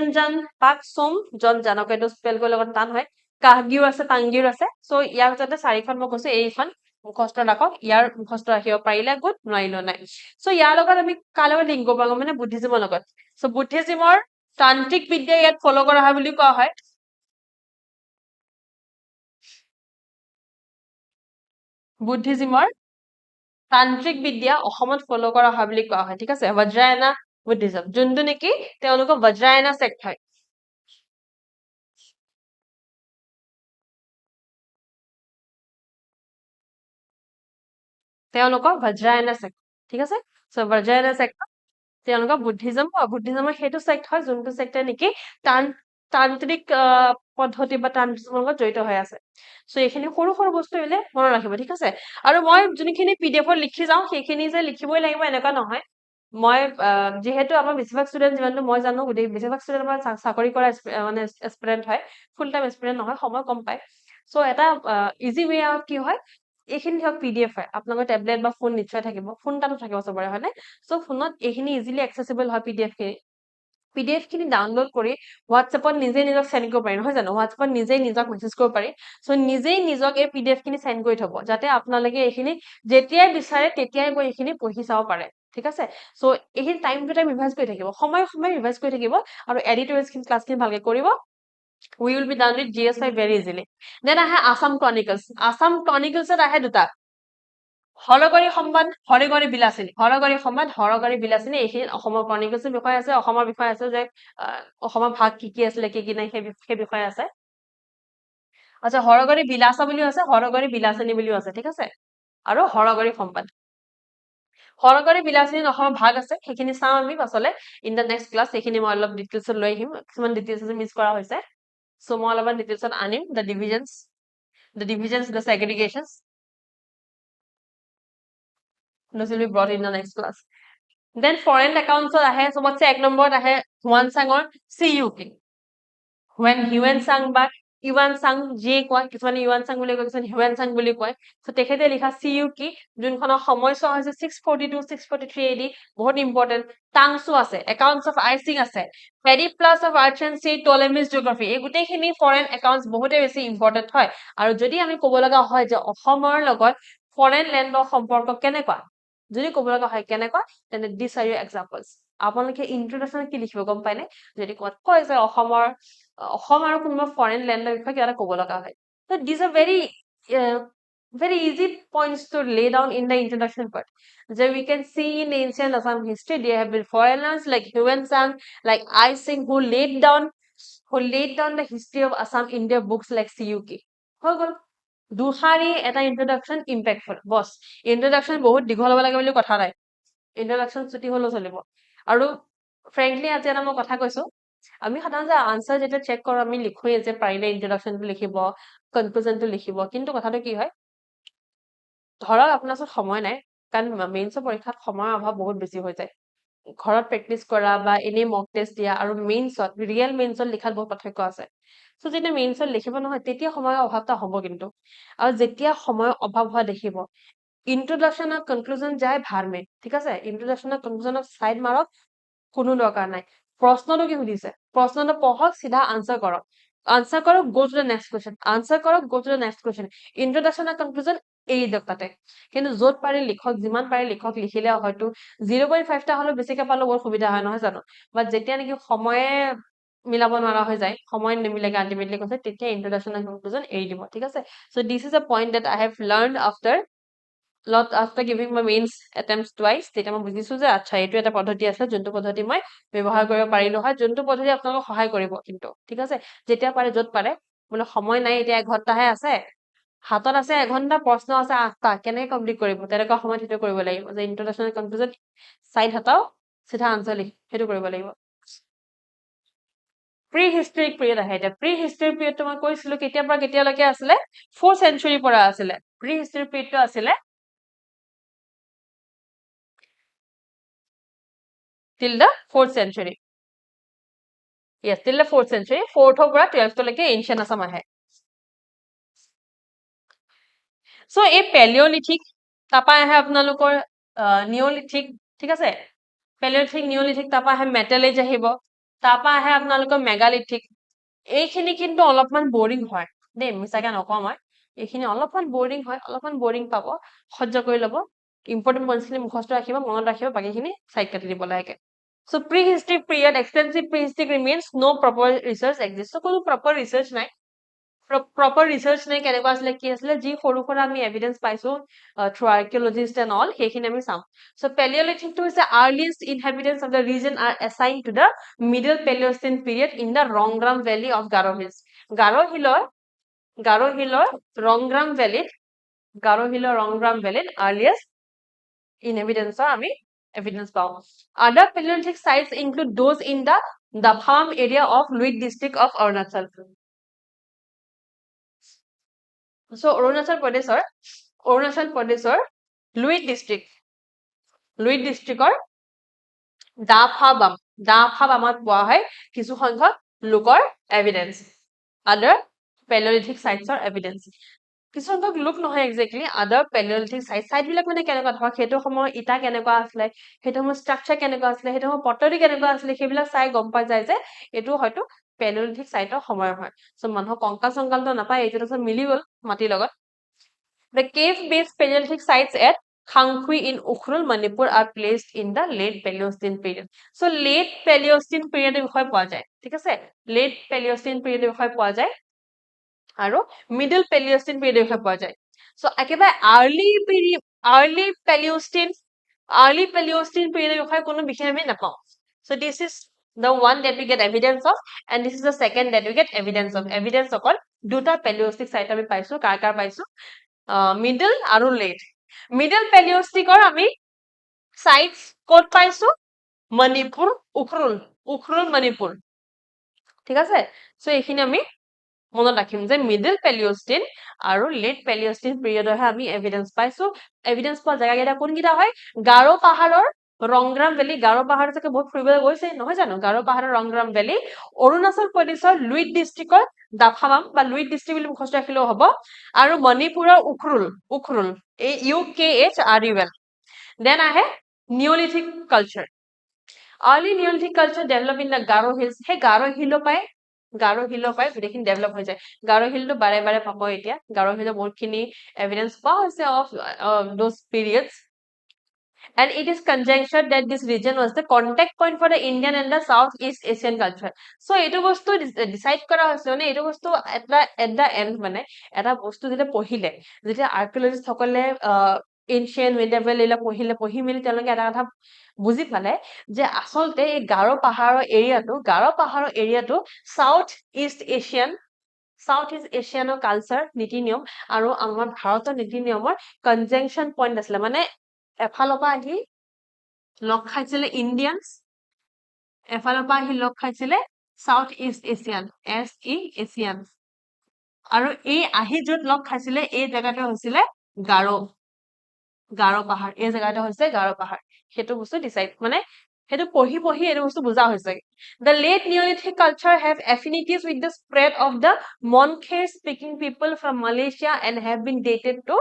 এইটো স্পেল কৰি লগত টান হয়। কাহগিও আছে, তাংগিৰ আছে। চ' ইয়াৰ ভিতৰতে 4খন মই কৈছো, এইখন মুখস্থ ৰাখক। ইয়াৰ মুখস্থ ৰাখিব পাৰিলে গুড, নোৱাৰিলেও নাই। চ' ইয়াৰ লগত আমি কাৰ লগত লিংক কৰিব পাৰোঁ মানে বুদ্ধিজিমৰ লগত। চ' বুদ্ধিজিমৰ তান্ত্ৰিক বিদ্যা ইয়াত ফ'ল' কৰা হয় বুলি কোৱা হয়। বুদ্ধিজিমৰ তান্ত্ৰিক বিদ্যা অসমত ফ'ল' কৰা হয় বুলি কোৱা হয়। ঠিক আছে? বজ্ৰায়না বুদ্ধিজম, যোনটো নেকি তেওঁলোকৰ বজ্ৰায়না ছেক্ট হয়। তেওঁলোকৰ বজ্ৰায়না ছেক্ট। ঠিক আছে? চ' বজ্ৰায়না ছেক্ট তেওঁলোকৰ বুদ্ধিজমৰ সেইটো ছেক্ট হয়, যোনটো ছেক্টে নেকি তান্ত্ৰিক পদ্ধতি বা তান্ত্ৰিকৰ লগত জড়িত হৈ আছে। চ' এইখিনি সৰু সৰু বস্তু এনে মনত ৰাখিব। ঠিক আছে? আৰু মই যোনখিনি PDF লিখি যাওঁ সেইখিনি যে লিখিবই লাগিব এনেকুৱা নহয়। মই যিহেতু আমাৰ বেছিভাগ ষ্টুডেণ্ট যিমানটো মই জানো, বেছিভাগ ষ্টুডেণ্ট আমাৰ চাকৰি কৰা মানে এস্পিৰেণ্ট হয়, ফুল টাইম এস্পিৰেণ্ট নহয়, সময় কম পায়। চ' এটা ইজি ৱে আউট কি হয়, এইখিনি ধৰক PDF হয়, আপোনালোকৰ টেবলেট বা ফোন নিশ্চয় থাকিব, ফোন এটাতো থাকিব চবৰে, হয়নে? চ' ফোনত এইখিনি ইজিলি এক্সেচিবল হয় PDF খিনি ডাউনলোড কৰি হোৱাটছএপত নিজে নিজক চেণ্ড কৰিব পাৰি, নহয় জানো? হোৱাটছএপত নিজেই নিজক মেছেজ কৰিব পাৰি। চ' নিজেই নিজক এই PDF খিনি চেণ্ড কৰি থব, যাতে আপোনালোকে এইখিনি যেতিয়াই বিচাৰে তেতিয়াই গৈ এইখিনি পঢ়ি চাব পাৰে। ঠিক আছে? চ' এইখিনি টাইম টু টাইম ৰিভাইজ কৰি থাকিব, সময়ে ৰিভাইজ কৰি থাকিব, আৰু এডিটৰিয়েল ক্লাছখিনি ভালকে কৰিব। We will be done with GS5 very easily. Then আহে আসাম ক্ৰনিকলছ। আসাম ক্ৰনিকলছত আহে দুটা, হৰগৰি সম্বাদ, হৰিগৰি বিলাসিনী। হৰগৰি সম্বাদ, হৰগৰি বিলাসিনী, এইখিনি অসমৰ ক্ৰনিকলছৰ বিষয়ে আছে, অসমৰ বিষয়ে আছে যে অসমৰ ভাগ কি কি আছিলে, কি কি নাই, সেই বিষয়ে আছে। আচ্ছা, হৰগৰি বিলাসা বুলিও আছে, হৰগৰি বিলাসিনী বুলিও আছে। ঠিক আছে? আৰু হৰগৰি সম্বাদ। হৰগৰি বিলাসিনী অসমৰ ভাগ আছে, সেইখিনি চাওঁ আমি পাছলে ইন দ্য নেক্সট ক্লাছ। সেইখিনি মই অলপ ডিটেইলছত লৈ আহিম, কিছুমান ডিটেইলছ মিছ কৰা হৈছে। চ' মই অলপমান ডিটেইলছত আনিম the divisions, the segregations. This will be brought in the next class. Then foreign accounts আহে, চবতছে 1 নম্বৰত আহে হুৱানচাঙৰ CUK। When হিউৱেন চাং বা ইৱানচাং যিয়ে কয়, কিছুমানে ইৱানচাং বুলি কয়, কিছুমানে হিউৱেনচাং বুলি কয়। চ' তেখেতে লিখা CUK, যোনখনৰ সময়ছোৱা হৈছে 642 643 AD, বহুত ইম্পৰ্টেণ্ট। টাংছু আছে, একাউণ্টছ অফ আইচিং আছে, Periplus of arts and sea, Ptolemy's geography. এই গোটেইখিনি ফৰেন একাউণ্টছ বহুতেই বেছি ইম্পৰ্টেণ্ট হয়। আৰু যদি আমি ক'ব লগা হয় যে অসমৰ লগত ফৰেন লেণ্ডৰ সম্পৰ্ক কেনেকুৱা, যদি ক'ব লগা হয় কেনেকুৱা, তেন্তে দিছ আৰ ইউৰ এক্সাম্পলছ। আপোনালোকে ইন্ট্ৰডাকশ্যন কি লিখিব গম পায়নে? যদি ক'বাত কয় যে অসম আৰু কোনোবা ফৰেন লেণ্ডৰ বিষয়ে কিবা এটা ক'ব লগা হয়, so these are very easy points to lay down in the introduction part. So we can see in ancient Assam history there have been foreigners like Huensang, like I Singh, who laid down the history of Assam in their books like CUK. হৈ গ'ল দুহাৰী এটা introduction ইম্পেক্টফুল। বছ, introduction বহুত দীঘল হ'ব লাগে বুলি কথা নাই, ইন্ট্ৰডাকশ্যন ছুটি হ'লেও চলিব। আৰু ফ্ৰেংকলি আজি এটা মই কথা কৈছো, আমি সাধাৰণতে আনচাৰ যেতিয়া চেক কৰোঁ আমি লিখোৱে যে পাৰিলে ইন্ট্ৰডাকশ্যনটো লিখিব, কনক্লুজনটো লিখিব। কিন্তু কথাটো কি হয়, ধৰক আপোনাৰ ওচৰত সময় নাই, কাৰণ মেইনছৰ পৰীক্ষাত সময়ৰ অভাৱ বহুত বেছি হৈ যায়। ঘৰত প্ৰেক্টিচ কৰা বা এনেই মক টেষ্ট দিয়া আৰু মেইনছত, ৰিয়েল মেইনছত লিখাত বহুত পাৰ্থক্য আছে। চ' যেতিয়া মেইনছত লিখিব নহয় তেতিয়া সময়ৰ অভাৱটা হ'ব কিন্তু। আৰু যেতিয়া সময়ৰ অভাৱ হোৱা দেখিব, ইন্ট্ৰডাকশ্যন আৰু কনক্লুজন যায় ভাৰমে। ঠিক আছে? ইন্ট্ৰডাকশ্যন আৰু কনক্লুজনক চাইড মাৰক, কোনো দৰকাৰ নাই। প্ৰশ্নটো কি সুধিছে, প্ৰশ্নটো পঢ়ক, চিধা আনচাৰ কৰক। আনচাৰ কৰক, go to the next question. Answer কৰক, go to the next question. Introduction আৰু কনক্লুজন এৰি দিয়ক তাতে। কিন্তু য'ত পাৰি লিখক, যিমান পাৰি লিখক, লিখিলে হয়তো 0.5টা হ'লেও বেছিকে পালেও বহুত সুবিধা হয়, নহয় জানো? বাট যেতিয়া নেকি সময়ে মিলাব নোৱাৰা হৈ যায় সময় নিমিলেগে আল্টিমেটলি কৈছে তেতিয়া ইন্ট্ৰডাকশন এণ্ড কনক্লুজন এৰি দিব ঠিক আছে so this is a point that I have learned after giving my mains attempts twice তেতিয়া মই বুজিছো যে আচ্ছা এইটো এটা পদ্ধতি আছে যোনটো পদ্ধতি মই ব্যৱহাৰ কৰিব পাৰিলো হয় যোনটো পদ্ধতি আপোনালোকক সহায় কৰিব কিন্তু ঠিক আছে যেতিয়া পাৰে য'ত পাৰে বোলে সময় নাই এতিয়া 1 ঘণ্টাহে আছে হাতত আছে 1 ঘণ্টা প্ৰশ্ন আছে 8টা কেনেকৈ কমপ্লিট কৰিব তেনেকুৱা সময়ত সেইটো কৰিব লাগিব যে ইন্ট্ৰডাকশন এণ্ড কনক্লুজন সাইড হটাও সিধা আনসাৰ লিখ সেইটো কৰিব লাগিব প্ৰি হিষ্টৰিক পিৰিয়ড আহে এতিয়া প্ৰি হিষ্টৰিক পিৰিয়ডটো মই কৈছিলো কেতিয়াৰ পৰা কেতিয়ালৈকে আছিলে 4th century পৰা আছিলে প্ৰি হিষ্টৰিক পিৰিয়ডটো আছিলে till the 4th century yes till the 4th century 4th পৰা 12th লৈকে ancient Assam আহে so এই প্যালিওলিথিক তাপা আহে আপোনালোকৰ নিওলিথিক ঠিক আছে প্যালিওলিথিক নিওলিথিক তাপা আহে মেটাল এজ আহিব তাপা আহে আপোনালোকৰ মেগালিথিক এইখিনি কিন্তু অলপমান বোৰিং হয় দেই মিছাকে নকওঁ মই এইখিনি অলপমান বোৰিং হয় অলপমান বোৰিং পাব সহ্য কৰি ল'ব ইম্পৰ্টেন্ট পইণ্টছখিনি মুখস্থ ৰাখিব মনত ৰাখিব বাকিখিনি সাইড কাটি দিব লাগে so prehistoric period extensive prehistoric remains no proper research exists so কোনো proper research নাই proper research নাই কেনেকুৱা আসলে কি আসলে যি সৰু সৰু আমি evidence পাইছো through archaeologists and all সেইখিনি আমি চাম so paleolithic to is the earliest inhabitants of the region are assigned to the middle paleocene period in the Rongram valley of Garo hills Garo hillor Rongram valley earliest inhabitants are আমি evidence পাও other paleolithic sites include those in the Dapham area of Luit district of Arunachal so Arunachal Pradeshor Luit districtৰ দাফাবামত পোৱা হয় কিছু সংখ্যক লোকৰ evidence other paleolithic sites or evidence কিছু সংখ্যক লোক নহয় exactly other paleolithic sites বিলাক মানে কেনেকুৱা ধৰক হেতু সময় ইটা কেনেকুৱা আছিলে হেতু সময় structure কেনেকুৱা আছিলে হেতু সময় pottery কেনেকুৱা আছিলে সেইবিলাক চাই গম পাই যায় যে এটো হয়তো paleolithic siteৰ সময় হয় so মানুহ কংকাল সংকালটো নাপায় এইটো তো মিলি গল মাটি লগত the cave based paleolithic sites at Khangkhui in Ukhrul Manipur are placed in the late Paleocene period so late Paleocene period এর বিষয় পোৱা যায় ঠিক আছে late Paleocene period এৰ বিষয় পোৱা যায় আৰু middle Paleocene period এৰ বিষয় পোৱা যায় so একেবাৰে early Paleocene period এর বিষয় কোনো বিষয় আমি নাপাও so this is the one that we get evidence of and this is the second that we get evidence অকল দুটা Paleolithic site আমি পাইছো কাৰ পাইছো middle আৰু late middle Paleolithic আমি sites ক'ত পাইছো মণিপুৰ উখৰুল মণিপুৰ ঠিক আছে সো এইখিনি আমি মনত ৰাখিম যে middle Paleocene আৰু late Paleocene periodৰহে আমি evidence পাইছো evidence পোৱা জায়গা কেইটা কোনকিটা হয় গাৰো পাহাৰৰ ৰংগ্ৰাম ভেলি গাৰো পাহাৰ থেকে বহুত ফুৰিবলৈ গৈছে নহয় জানো গাৰো পাহাৰৰ ৰংগ্ৰাম ভেলি অৰুণাচল প্ৰদেশৰ লুইট ডিস্ট্ৰিক্টৰ দাফামাম বা লুইট ডিস্ট্ৰিক্ট বুলি মুখস্থ ৰাখিলেও হ'ব আৰু মণিপুৰৰ উখৰুল এই UKHRUL then আহে Neolithic culture early Neolithic culture developed in the Garo hills hey Garo hill পায় গোটেইখিনি ডেভেলপ হৈ যায় গাৰো হিলটো বাৰে বাৰে পাব এতিয়া গাৰো হিলৰ বহুতখিনি এভিডেন্স পোৱা হৈছে of those periods and it is conjectured that this region was the contact point for the Indian and the Southeast Asian culture so এইটো বস্তু ডিসাইড কৰা হৈছে মানে এইটো বস্তু এটা at the end মানে এটা বস্তু যেতিয়া পঢ়িলে যেতিয়া আৰ্কিওলজিষ্ট সকলে এনশিয়েন্ট মেডিয়েভেল এলা পঢ়ি মেলি তেওঁলোকে এটা কথা বুজি পালে যে আসলতে এই গাৰো পাহাৰৰ এৰিয়াটো সাউথ ইষ্ট এছিয়ানৰ কালচাৰ নীতি নিয়ম আৰু আমাৰ ভাৰতৰ নীতি নিয়মৰ কনজাংশন পইণ্ট আছিল মানে এফালৰ পৰা আহি লগ খাইছিলে ইণ্ডিয়ানছ এফালৰ পৰা আহি লগ খাইছিলে সাউথ ইষ্ট এছিয়ান এছিয়ান আৰু এই আহি য'ত লগ খাইছিলে এই জায়গাটো হৈছিলে গাৰো পাহাৰ এই জায়গাটো হৈছে গাৰো পাহাৰ হেতু বস্তু ডিসাইড মানে হেতু পঢ়ি এইটো বস্তু বুজা হৈছে the late Neolithic culture have affinities with the spread of the Monkey speaking people from Malaysia and have been dated to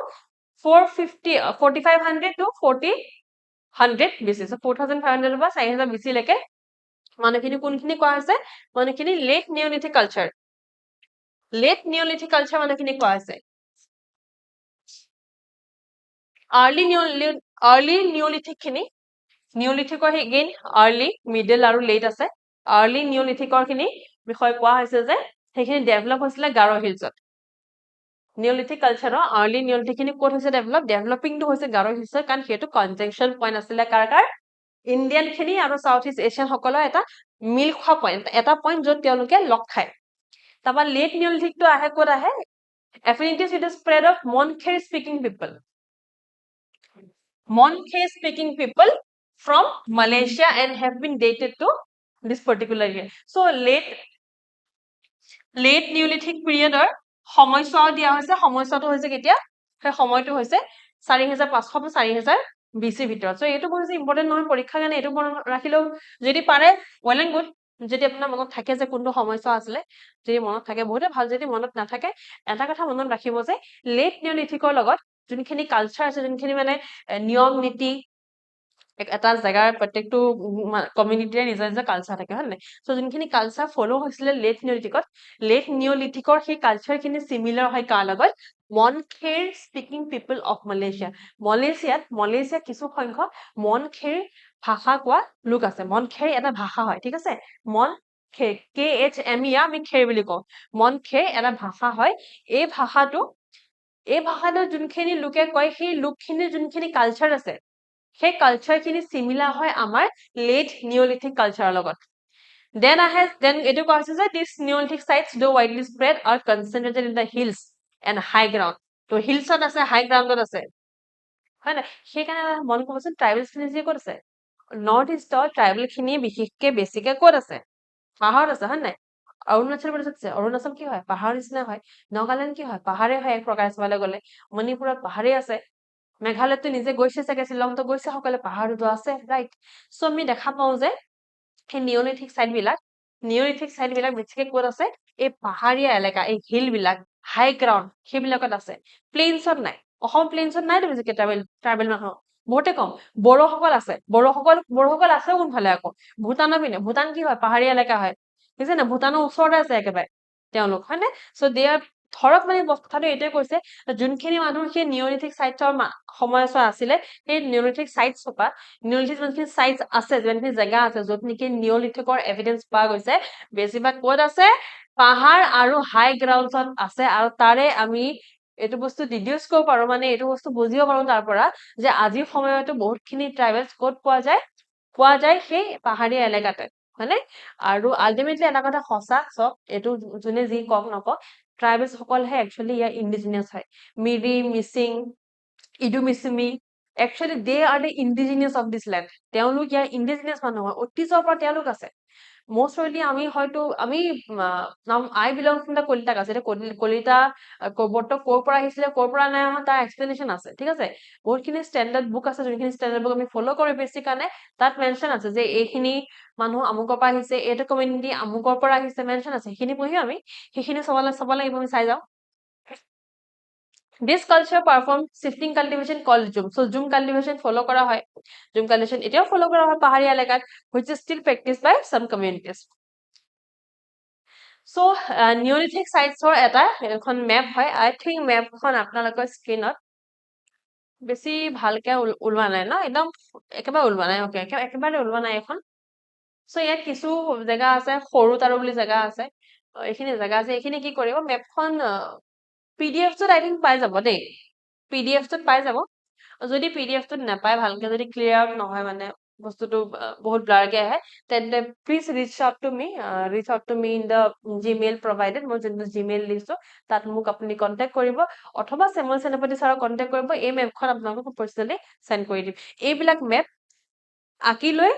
4500 to 4000 BC so 4500 বা 4000 BC লৈকে মানুহখিনি কোনখিনি কোৱা হৈছে মানুহখিনি late Neolithic culture মানুহখিনি কোৱা হৈছে early Neolithic খিনি Neolithic again early middle আৰু late আছে early Neolithic খিনি বিষয়ে কোৱা হৈছে যে সেইখিনি ডেভেলপ হৈছিলে গাৰো হিলছত নিঅলিথিক কালচাৰৰ আৰ্লি নিঅলিথিক খিনি ক'ত হৈছে ডেভেলপিংটো হৈছে গাৰো হিলছত কাৰণ সেইটো কনজেকশ্যন পইণ্ট আছিলে কাৰ ইণ্ডিয়ান খিনি আৰু সাউথ ইষ্ট এছিয়ান সকলৰ এটা মিল খোৱা পইণ্ট এটা পইণ্ট য'ত তেওঁলোকে লগ খায় তাৰপৰা লেট নিঅলিথিকটো আহে ক'ত আহে affinities with the spread of Mon-Khmer speaking people. Mon-Khmer speaking people from Malaysia and have been dated to this particular year. So late Neolithic period or সময়ছোৱা দিয়া হৈছে সময়ছোৱাটো হৈছে কেতিয়া সেই সময়টো হৈছে 4500 বা 4000 BC ভিতৰত সো এটো বহুত ইম্পৰ্টেন্ট নহয় পৰীক্ষা কাৰণে এটো মনত ৰাখিলেও যদি পাৰে well and good যদি আপোনাৰ মনত থাকে যে কোনটো সময়ছোৱা আছিলে যদি মনত থাকে বহুতে ভাল যদি মনত নাথাকে এটা কথা মনত ৰাখিব যে লেট নিঅলিথিকৰ লগত যোনখিনি কালচাৰ আছে যোনখিনি মানে নিয়ম নীতি এটা জায়গাৰ প্ৰত্যেকটো কমিউনিটিৰ নিজৰ নিজৰ কালচাৰ থাকে হয় নাই সো যোনখিনি কালচাৰ ফলো হৈছিলে লেট নিঅলিথিকৰ সেই কালচাৰ খিনি সিমিলাৰ হয় কাৰ লগত Mon Khmer speaking people of Malaysia Malaysia কিছু সংখ্যক মন-খেৰ ভাষা কোৱা লোক আছে মন-খেৰ এটা ভাষা হয় ঠিক আছে মন-খেৰ KHME আমি খেৰ বুলি কওঁ মন-খেৰ এটা ভাষা হয় এই ভাষাটো যোনখিনি লোকে কয় সেই লোকখিনিৰ যোনখিনি কালচাৰ আছে সেই কালচাৰ খিনি সিমিলাৰ হয় আমাৰ লেট নিঅলিথিক কালচাৰৰ লগত then এটো কোৱা হৈছে যে these neolithic sites though widely spread are concentrated in the hills and high ground তো হিলছত আছে হাই গ্ৰাউণ্ডত আছে হয় না সেইকাৰণে মন কৰিবচোন ট্ৰাইবেলছ খিনি যে ক'ত আছে নৰ্থ ইষ্টৰ ট্ৰাইবেল খিনি বিশেষকে বেছিকে ক'ত আছে পাহাৰত আছে হয় নাই অৰুণাচল প্ৰদেশত আছে অৰুণাচল কি হয় পাহাৰ নিচিনা হয় নাগালেণ্ড কি হয় পাহাৰে হয় এক প্ৰকাৰ চাবলৈ গ'লে মণিপুৰত পাহাৰে আছে মেঘালয়তো নিজে গৈছে চাগে শ্বিলংতো গৈছে সকলে পাহাৰটো আছে ৰাইট সো আমি দেখা পাওঁ যে এই নিঅলিথিক সাইট বিলাক বেছিকে ক'ত আছে এই পাহাৰীয়া এলেকা এই হিল বিলাক হাই গ্ৰাউণ্ড সেইবিলাকত আছে প্লেইনছত নাই অসম প্লেইনছত নাই তুমি যে ট্ৰাইবেল মানুহ বহুতে কম বড়োসকল আছে বড়োসকল আছে কোনফালে আকৌ ভূটানৰ পিনে ভূটান কি হয় পাহাৰীয়া এলেকা হয় বুজিছে না ভূটানৰ ওচৰতে আছে একেবাৰে তেওঁলোক হয় নে সো দে আৰ ধৰক মানে কথাটো এটাই কৈছে যোনখিনি মানুহ সেই নিঅলিথিক সাইটৰ সময়ছোৱা আছিলে সেই নিঅলিথিক সাইটছ পৰা নিঅলিথিক যোনখিনি সাইটছ আছে যোনখিনি জায়গা আছে য'ত নেকি নিঅলিথিকৰ এভিডেন্স পোৱা গৈছে বেছিভাগ ক'ত আছে পাহাৰ আৰু হাই গ্ৰাউণ্ডছত আছে আৰু তাৰে আমি এটো বস্তু ডিডিউস কৰিব পাৰো মানে এটো বস্তু বুজিব পাৰো তাৰ পৰা যে আজিৰ সময়তো বহুতখিনি ট্ৰাইবেলছ ক'ত পোৱা যায় সেই পাহাৰীয়া এলেকাতে মানে আৰু আলটিমেটলি এটা কথা সঁচা সব এটো যোনে যি কম নকক ট্ৰাইবেলছ সকলহে একচুয়ালি ইয়াৰ ইন্ডিজিনিয়াস হয় Miri Mising edu Mishmi actually they are the indigenous of this land তেওঁলোক ইয়াৰ ইন্ডিজিনিয়াস মানুহ হয় অতীজৰ পৰা তেওঁলোক আছে most probably আমি হয়তো আমি I belong from the Kalita কাছে এটা কলিতা কবৰ্ত কৰ পৰা আহিছিলে কৰ পৰা নাই তাৰ এক্সপ্লেনেশন আছে ঠিক আছে বহুতখিনি স্ট্যান্ডাৰ্ড বুক আছে যোনখিনি স্ট্যান্ডাৰ্ড বুক আমি ফলো কৰি বেছি কাৰণে তাত মেনশন আছে যে এইখিনি মানুহ আমুকৰ পৰা আহিছে এইটো কমিউনিটি আমুকৰ পৰা আহিছে মেনশন আছে সেইখিনি পঢ়ি আমি সেইখিনি চাব লাগিব আমি চাই যাও This culture perform shifting cultivation called Jum. So Jum cultivation follow kora hoy. Jum cultivation এটাও follow kora hoy পাহাড়ি এলাকাত which is still practiced by some communities. So Neolithic sites or এটা এখন map হয় I think map খন আপোনালোকৰ স্ক্ৰিনত বেছি ভালকে উলৱা নাই ন একদম একেবাৰে উলৱা নাই ওকে একেবাৰে উলৱা নাই এখন সো ইয়াত কিছু জায়গা আছে সৰু তাৰু বুলি জায়গা আছে এইখিনি জায়গা আছে এইখিনি কি কৰিব মেপখন PDF ত I think পাই যাব দেই PDF ত পাই যাব যদি PDF ত নাপায় ভালকে যদি ক্লিয়াৰ আউট নহয় মানে বস্তুটো বহুত ব্লাৰ কে আহে তেন্তে please reach out to me in the Gmail provided মই যোনটো জিমেইল দিছো তাত মোক আপুনি কন্টাক্ট কৰিব অথবা সেমল সেনাপতি ছাৰক কন্টাক্ট কৰিব এই মেপখন আপোনালোকক পাৰ্সনালি সেন্ড কৰি দিম এইবিলাক মেপ আকি লৈ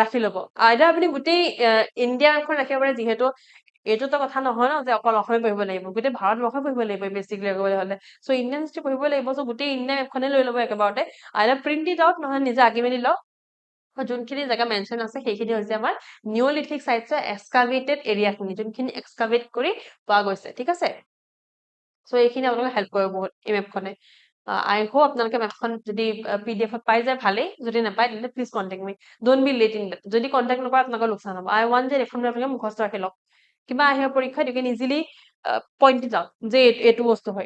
ৰাখি লব আইদা আপুনি গোটেই ইণ্ডিয়া মেপখন ৰাখিব পাৰে যিহেতু এইটোতো কথা নহয় ন যে অকল অসমে পঢ়িব লাগিব গোটেই ভাৰতবৰ্ষই পঢ়িব লাগিব বেসিক্যালি ক'বলৈ হলে সো ইণ্ডিয়ান হিষ্ট্ৰী পঢ়িব লাগিব সো গোটেই ইণ্ডিয়া মেপখনে লৈ ল'ব একেবাৰতে আইদা প্ৰিন্ট ইট আউট নহয় নিজে আঁকি মেলি লওক যোনখিনি জায়গা মেনশন আছে সেইখিনি হৈছে আমাৰ নিঅলিথিক সাইটছৰ এক্সকাভেটেড এৰিয়াখিনি যোনখিনি এক্সকাভেট কৰি পোৱা গৈছে ঠিক আছে সো এইখিনি আপোনালোকক হেল্প কৰিব বহুত এই মেপখনে I hope আপোনালোকে মেপখন যদি PDF ত পাই যায় ভালেই যদি নাপায় তেন্তে please contact me don't be late in that যদি কন্টাক্ট নকৰে আপোনালোকৰ লোকচান হ'ব I want যে এখন আপোনালোকে মুখস্থ ৰাখি লওক কিবা আহিব পৰীক্ষা you can easily point it out যে এইটো বস্তু হয়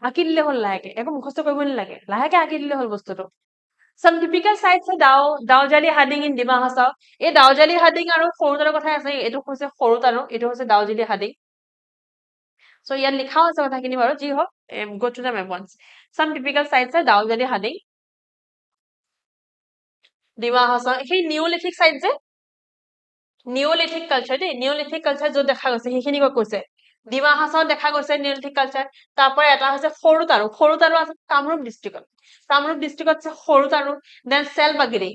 আঁকি দিলে হ'ল লাহেকে একো মুখস্থ কৰিব নালাগে লাহেকে আঁকি দিলে হ'ল বস্তুটো Some typical sites are Daujali Harding in Dima Hasao. A Daujali Harding are for the Kotha, it was a Forutano, it was a Daujali Harding. So yan likha ase kothakini baru ji hok go to the map once. Some typical sites are Daujali Harding, Dima Hasao. Hey, Neolithic sites, Neolithic culture, Neolithic culture jo dekha goise hekhini ko koise. Dima Hasao dekha goise Neolithic culture. Tapore eta hoise Forutaru ase Kamrup district. Kamrup district ase Forutaru, then Selbagiri.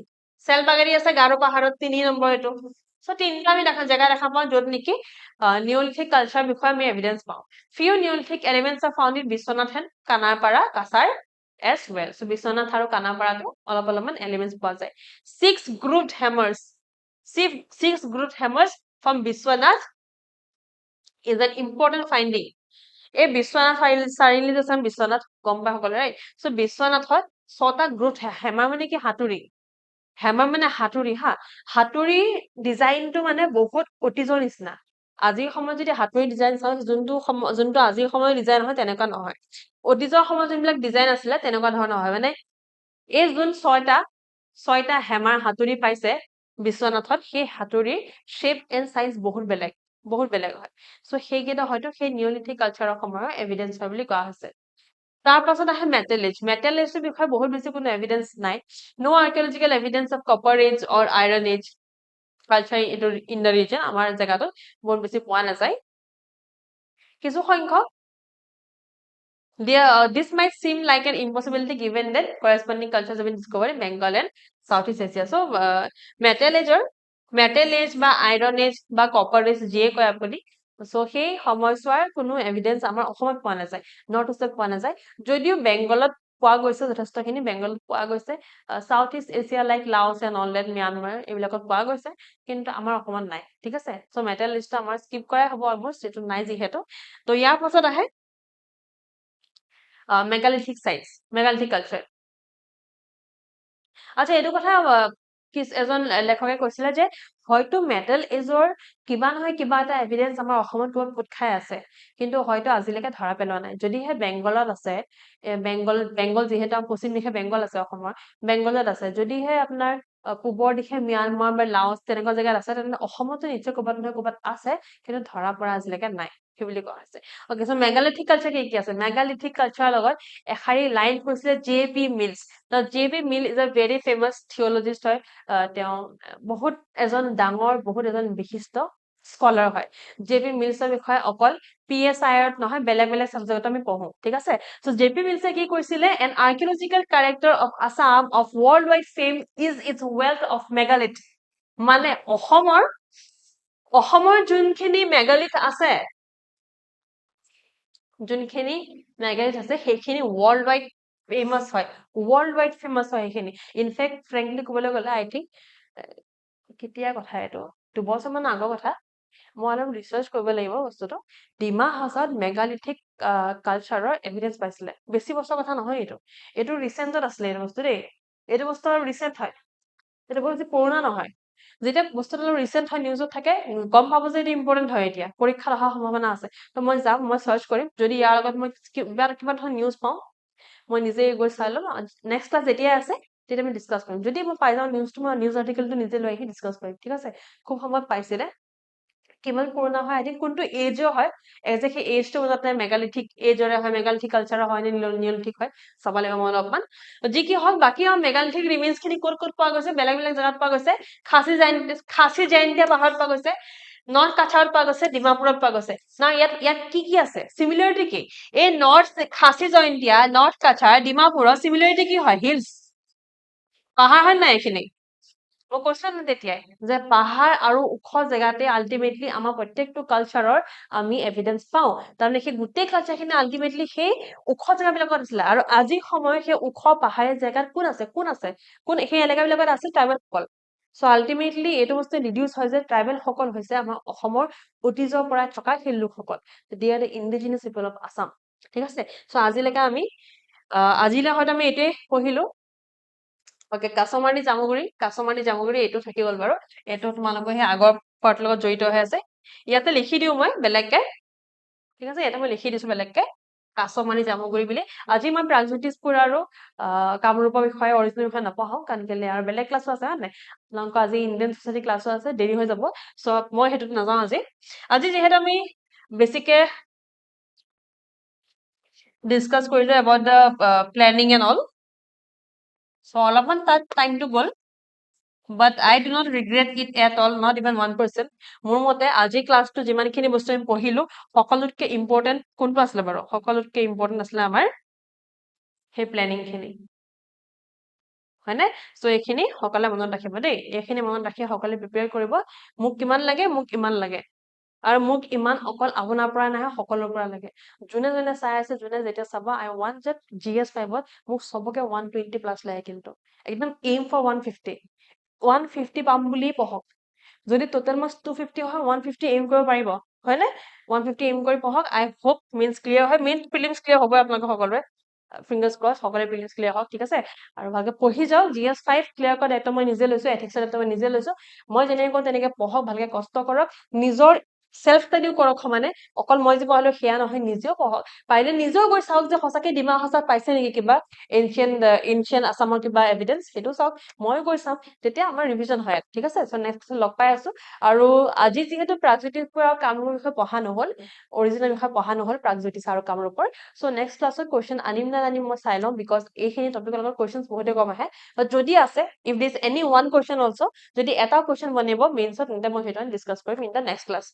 Selbagiri ase Garo Paharot 3 number eto. So tinta ami dekha jaga dekha pao jot niki Neolithic culture bikhoye ami evidence pao. Few Neolithic elements are found in Biswanath and Kanapara, Kasar as well. So Biswanath aru Kanapara to olop olopan elements pao jay. 6 grouped hammers. 6 grouped hammers from Biswanath is an important finding. A Biswanath civilization Biswanath gomba hokole, right? So Biswanath hot 6টা grouped hammer mane ki haturi. Hammer mane haturi ha. Haturi design to mane bahut otizor nisna. আজিৰ সময়ত যদি হাতুৰি design চাও যোনটো আজিৰ সময়ত design হয় তেনেকুৱা নহয় অতীজৰ সময়ত যোনবিলাক ডিজাইন আছিল তেনেকুৱা ধৰণৰ হয় মানে এই যোন 6টা হেমাৰ হাতুৰি পাইছে বিশ্বনাথত সেই হাতুৰিৰ শেপ এন্ড সাইজ বহুত বেলেগ হয় সো সেইকেইটা হয়তো সেই নিওলিথিক কালচাৰৰ সময়ৰ এভিডেন্স হয় বুলি কোৱা হৈছে তাৰ পাছত আহে মেটেল এজৰ বিষয়ে বহুত বেছি কোনো এভিডেন্স নাই no archaeological evidence of copper age or iron age culture in the region আমাৰ জায়গাটো বহুত বেছি পোৱা নাযায় কিছু সংখ্যক this might seem like an impossibility given that corresponding cultures have been discovered in Bengal and Southeast Asia. So, metal age বা iron age বা copper age যিয়ে কয় আপুনি so সেই সময়ছোৱাৰ কোনো এভিডেন্স আমাৰ অসমত পোৱা নাযায় নৰ্থ ইষ্টত পোৱা নাযায় যদিও বেংগলত পোৱা গৈছে যথেষ্টখিনি বেংগলত পোৱা গৈছে south east Asia like Laos and all that Myanmar এইবিলাকত পোৱা গৈছে কিন্তু আমাৰ অসমত নাই ঠিক আছে সো মেটেল লিষ্টটো আমাৰ স্কিপ কৰাই হ'ব অলমোষ্ট এটো নাই যিহেতু তো ইয়াৰ পাছত আহে megalithic sites, megalithic culture. আচ্ছা এইটো কথা এজন লেখকে কৈছিলে যে হয়তো মেটেল এজৰ কিবা নহয় কিবা এটা এভিডেন্স আমাৰ অসমত ক'ত পুট খাই আছে কিন্তু হয়তো আজিলৈকে ধৰা পেলোৱা নাই যদিহে বেংগলত আছে বেংগল যিহেতু পশ্চিম দিশে বেংগল আছে অসমৰ বেংগলত আছে যদিহে আপোনাৰ পূবৰ দিশে ম্যানমাৰ বা লাওছ তেনেকুৱা জেগাত আছে তেনে অসমতো নিশ্চয় ক'বাত নহয় ক'বাত আছে কিন্তু ধৰা পৰা আজিলৈকে নাই বুলি কোৱা হৈছে ওকে সো মেগালিথিক কালচাৰ কি আছে মেগালিথিক কালচাৰৰ লগত এখাৰি লাইন কৈছিলে J P. Mills Now, J.P. Mill is a very famous theologist হয় তেওঁ বহুত এজন ডাঙৰ বহুত এজন বিশিষ্ট স্কলাৰ হয় জে.পি. মিলছৰ বিষয়ে অকল PSIত নহয় বেলেগ সাবজেক্টত আমি পঢ়ো ঠিক আছে সো জে.পি. মিলছে কি কৈছিলে an archaeological character of Assam of worldwide fame is its wealth of megalith মানে অসমৰ যোনখিনি মেগালিথ আছে যোনখিনি মেগালিথ আছে সেইখিনি worldwide famous হয় worldwide famous হয় এইখিনি ইনফেক্ট ফ্ৰেঙ্কলি ক'বলৈ গ'লে আই থিংক কেতিয়া কথা এইটো 2 বছৰ মান আগৰ কথা মই অলপ ৰিসাৰ্চ কৰিব লাগিব বস্তুটো ডিমা হাছাত মেগালিথিক কালচাৰৰ এভিডেন্স পাইছিলে বেছি বছৰ কথা নহয় এইটো ৰিসেন্টত আছিলে এই বস্তু দেই এইটো বস্তু ৰিসেন্ট হয় এইটো বহুত পুৰণা নহয় যেতিয়া বস্তুটো ৰিসেন্ট হয় নিউজত থাকে গম পাব যে এটা ইম্পৰ্টেন্ট হয় এতিয়া পৰীক্ষা অহাৰ সম্ভাৱনা আছে তো মই যাম মই সাৰ্চ কৰিম যদি ইয়াৰ লগত মই কিবা ধৰণৰ নিউজ পাওঁ মই নিজে গৈ চাই লম নেক্সট ক্লাস যেতিয়া আছে তেতিয়া আমি ডিসকাস কৰিম যদি মই পাই যাওঁ নিউজটো মই নিউজ আৰ্টিকেলটো নিজে লৈ আহি ডিসকাস কৰিম ঠিক আছে খুব সময় পাইছিলে কিমান পুৰণা হয় আই কোনটো এজৰ হয় এজে সেই এজটো যাতে মেগালিথিক এজৰে হয় মেগালিথিক কালচাৰৰ হয় নে নিওলিথিক হয় চাব লাগিব মই অলপমান যি কি হওক বাকি মেগালিথিক ৰিমেইনছ খিনি ক'ত পোৱা গৈছে বেলেগ জেগাত পোৱা গৈছে খাচী জয়ন্তীয়া পাহাৰত পোৱা গৈছে নৰ্থ কাছাৰত পোৱা গৈছে ডিমাপুৰত পোৱা গৈছে না ইয়াত কি আছে সিমিলাৰিটি কি এই নৰ্থ খাচী জয়ন্তীয়া নৰ্থ কাছাৰ ডিমাপুৰৰ সিমিলাৰিটি কি হয় হিলছ পাহাৰ হয় নাই এইখিনি মই কৈছিলো না তেতিয়াই যে পাহাৰ আৰু ওখ জেগাতে আলটিমেটলি আমাৰ প্ৰত্যেকটো কালচাৰৰ আমি এভিডেন্স পাওঁ তাৰমানে সেই গোটেই কালচাৰখিনি আলটিমেটলি সেই ওখ জেগাবিলাকত আছিলে আৰু আজি সময়ত সেই ওখ পাহাৰীয়া জেগাত কোন আছে সেই এলেকাবিলাকত আছে ট্ৰাইবেল সকল সো আলটিমেটলি এইটো বস্তু ৰিডিউস হয় যে ট্ৰাইবেল সকল হৈছে আমাৰ অসমৰ অতীজৰ পৰা থকা সেই লোকসকল they are the indigenous people of Assam ঠিক আছে সো আজিলৈকে আমি আজিলৈ হয়তো আমি এটাই পঢ়িলো ওকে কাছমাৰী জামুগুৰি এইটো থাকি গল বাৰু এইটো তোমালোকৰ সেই আগৰ পাৰ্ট লগত জড়িত হৈ আছে ইয়াতে লিখি দিও মই বেলেগকে ঠিক আছে এটা মই লিখি দিছো বেলেগকে কাছমানি জামুগুৰি বুলি আজি মই প্ৰাগজ্যোতিষপুৰ আৰু কামৰূপৰ বিষয়ে অৰিজিনেল বিষয়ে নপঢ়াও কাৰণ কেলে আৰু বেলেগ ক্লাছো আছে হয় নাই আপোনালোকৰ আজি ইণ্ডিয়ান ছ'চাইটি ক্লাছো আছে দেৰি হৈ যাব চ' মই সেইটোত নাযাওঁ আজি যিহেতু আমি বেছিকে ডিছকাছ কৰিলো about the planning and all so' অলপমান তাত টাইমটো গ'ল but I do not regret it at all, not even 1%. মোৰ মতে আজি ক্লাছটো যিমানখিনি বস্তু আমি পঢ়িলো সকলোতকে ইম্পৰ্টেণ্ট কোনটো আছিলে বাৰু সকলোতকে ইম্পৰ্টেণ্ট আছিলে আমাৰ সেই প্লেনিংখিনি হয়নে চ' এইখিনি সকলোৱে মনত ৰাখিব দেই এইখিনি মনত ৰাখি সকলোৱে প্ৰিপেয়াৰ কৰিব মোক কিমান লাগে মোক ইমান লাগে আৰু মোক ইমান অকল আপোনাৰ পৰা নাহে সকলোৰ পৰা লাগে যোনে যোনে চাই আছে যোনে যেতিয়া চাব আই ৱান্ট যেট GS 5ত মোক চবকে 120 প্লাছ লাগে কিন্তু একদম এইম ফৰ 150 150 পাম বুলি পঢ়ক যদি টোটেল মাৰ্কস 250 হয় 150 এইম কৰিব পাৰিব হয়নে 150 এইম কৰি পঢ়ক আই হোপ মেইনছ ক্লিয়াৰ হয় মেইন প্ৰিলিমছ ক্লিয়াৰ হ'ব আপোনালোকৰ সকলোৰে ফিংগাৰ্ছ ক্ৰছ সকলোৰে প্ৰিলিমছ ক্লিয়াৰ হওক ঠিক আছে আৰু ভালকে পঢ়ি যাওক GS 5 ক্লিয়াৰ কৰা দায়িত্ব মই নিজে লৈছো এথিক্সৰ দায়িত্ব মই নিজে লৈছো মই যেনেকৈ কওঁ তেনেকৈ পঢ়ক ভালকে কষ্ট কৰক নিজৰ সেলফ ষ্টাডিও কৰক সমানে অকল মই যে পঢ়ালো সেয়া নহয় নিজেও পঢ়ক পাৰিলে নিজেও গৈ চাওক যে সঁচাকে ডিমা হাছাওত পাইছে নেকি কিবা এনচিয়েন্ট আছামৰ কিবা এভিডেন্স সেইটো চাওক মই গৈ চাম তেতিয়া আমাৰ ৰিভিজন হয় ঠিক আছে চ' নেক্সট লগ পাই আছো আৰু আজি যিহেতু প্ৰাগজ্যোতিষপুৰ আৰু কামৰূপৰ বিষয়ে পঢ়া নহ'ল অৰিজিনেল বিষয়ে পঢ়া নহ'ল প্ৰাগজ্যোতিষ আৰু কামৰূপৰ চ' নেক্সট ক্লাছত কুৱেশ্যন আনিম নে নানিম মই চাই লওঁ বিকজ এইখিনি টপিকৰ লগত কুৱেশ্যন বহুতে কম আহে বাট যদি আছে if this any one question also' যদি এটা কুৱেশ্যন বনিব মেইনছত তেন্তে মই সেইটো ডিছকাছ কৰিম ইন দ্য নেক্সট ক্লাছ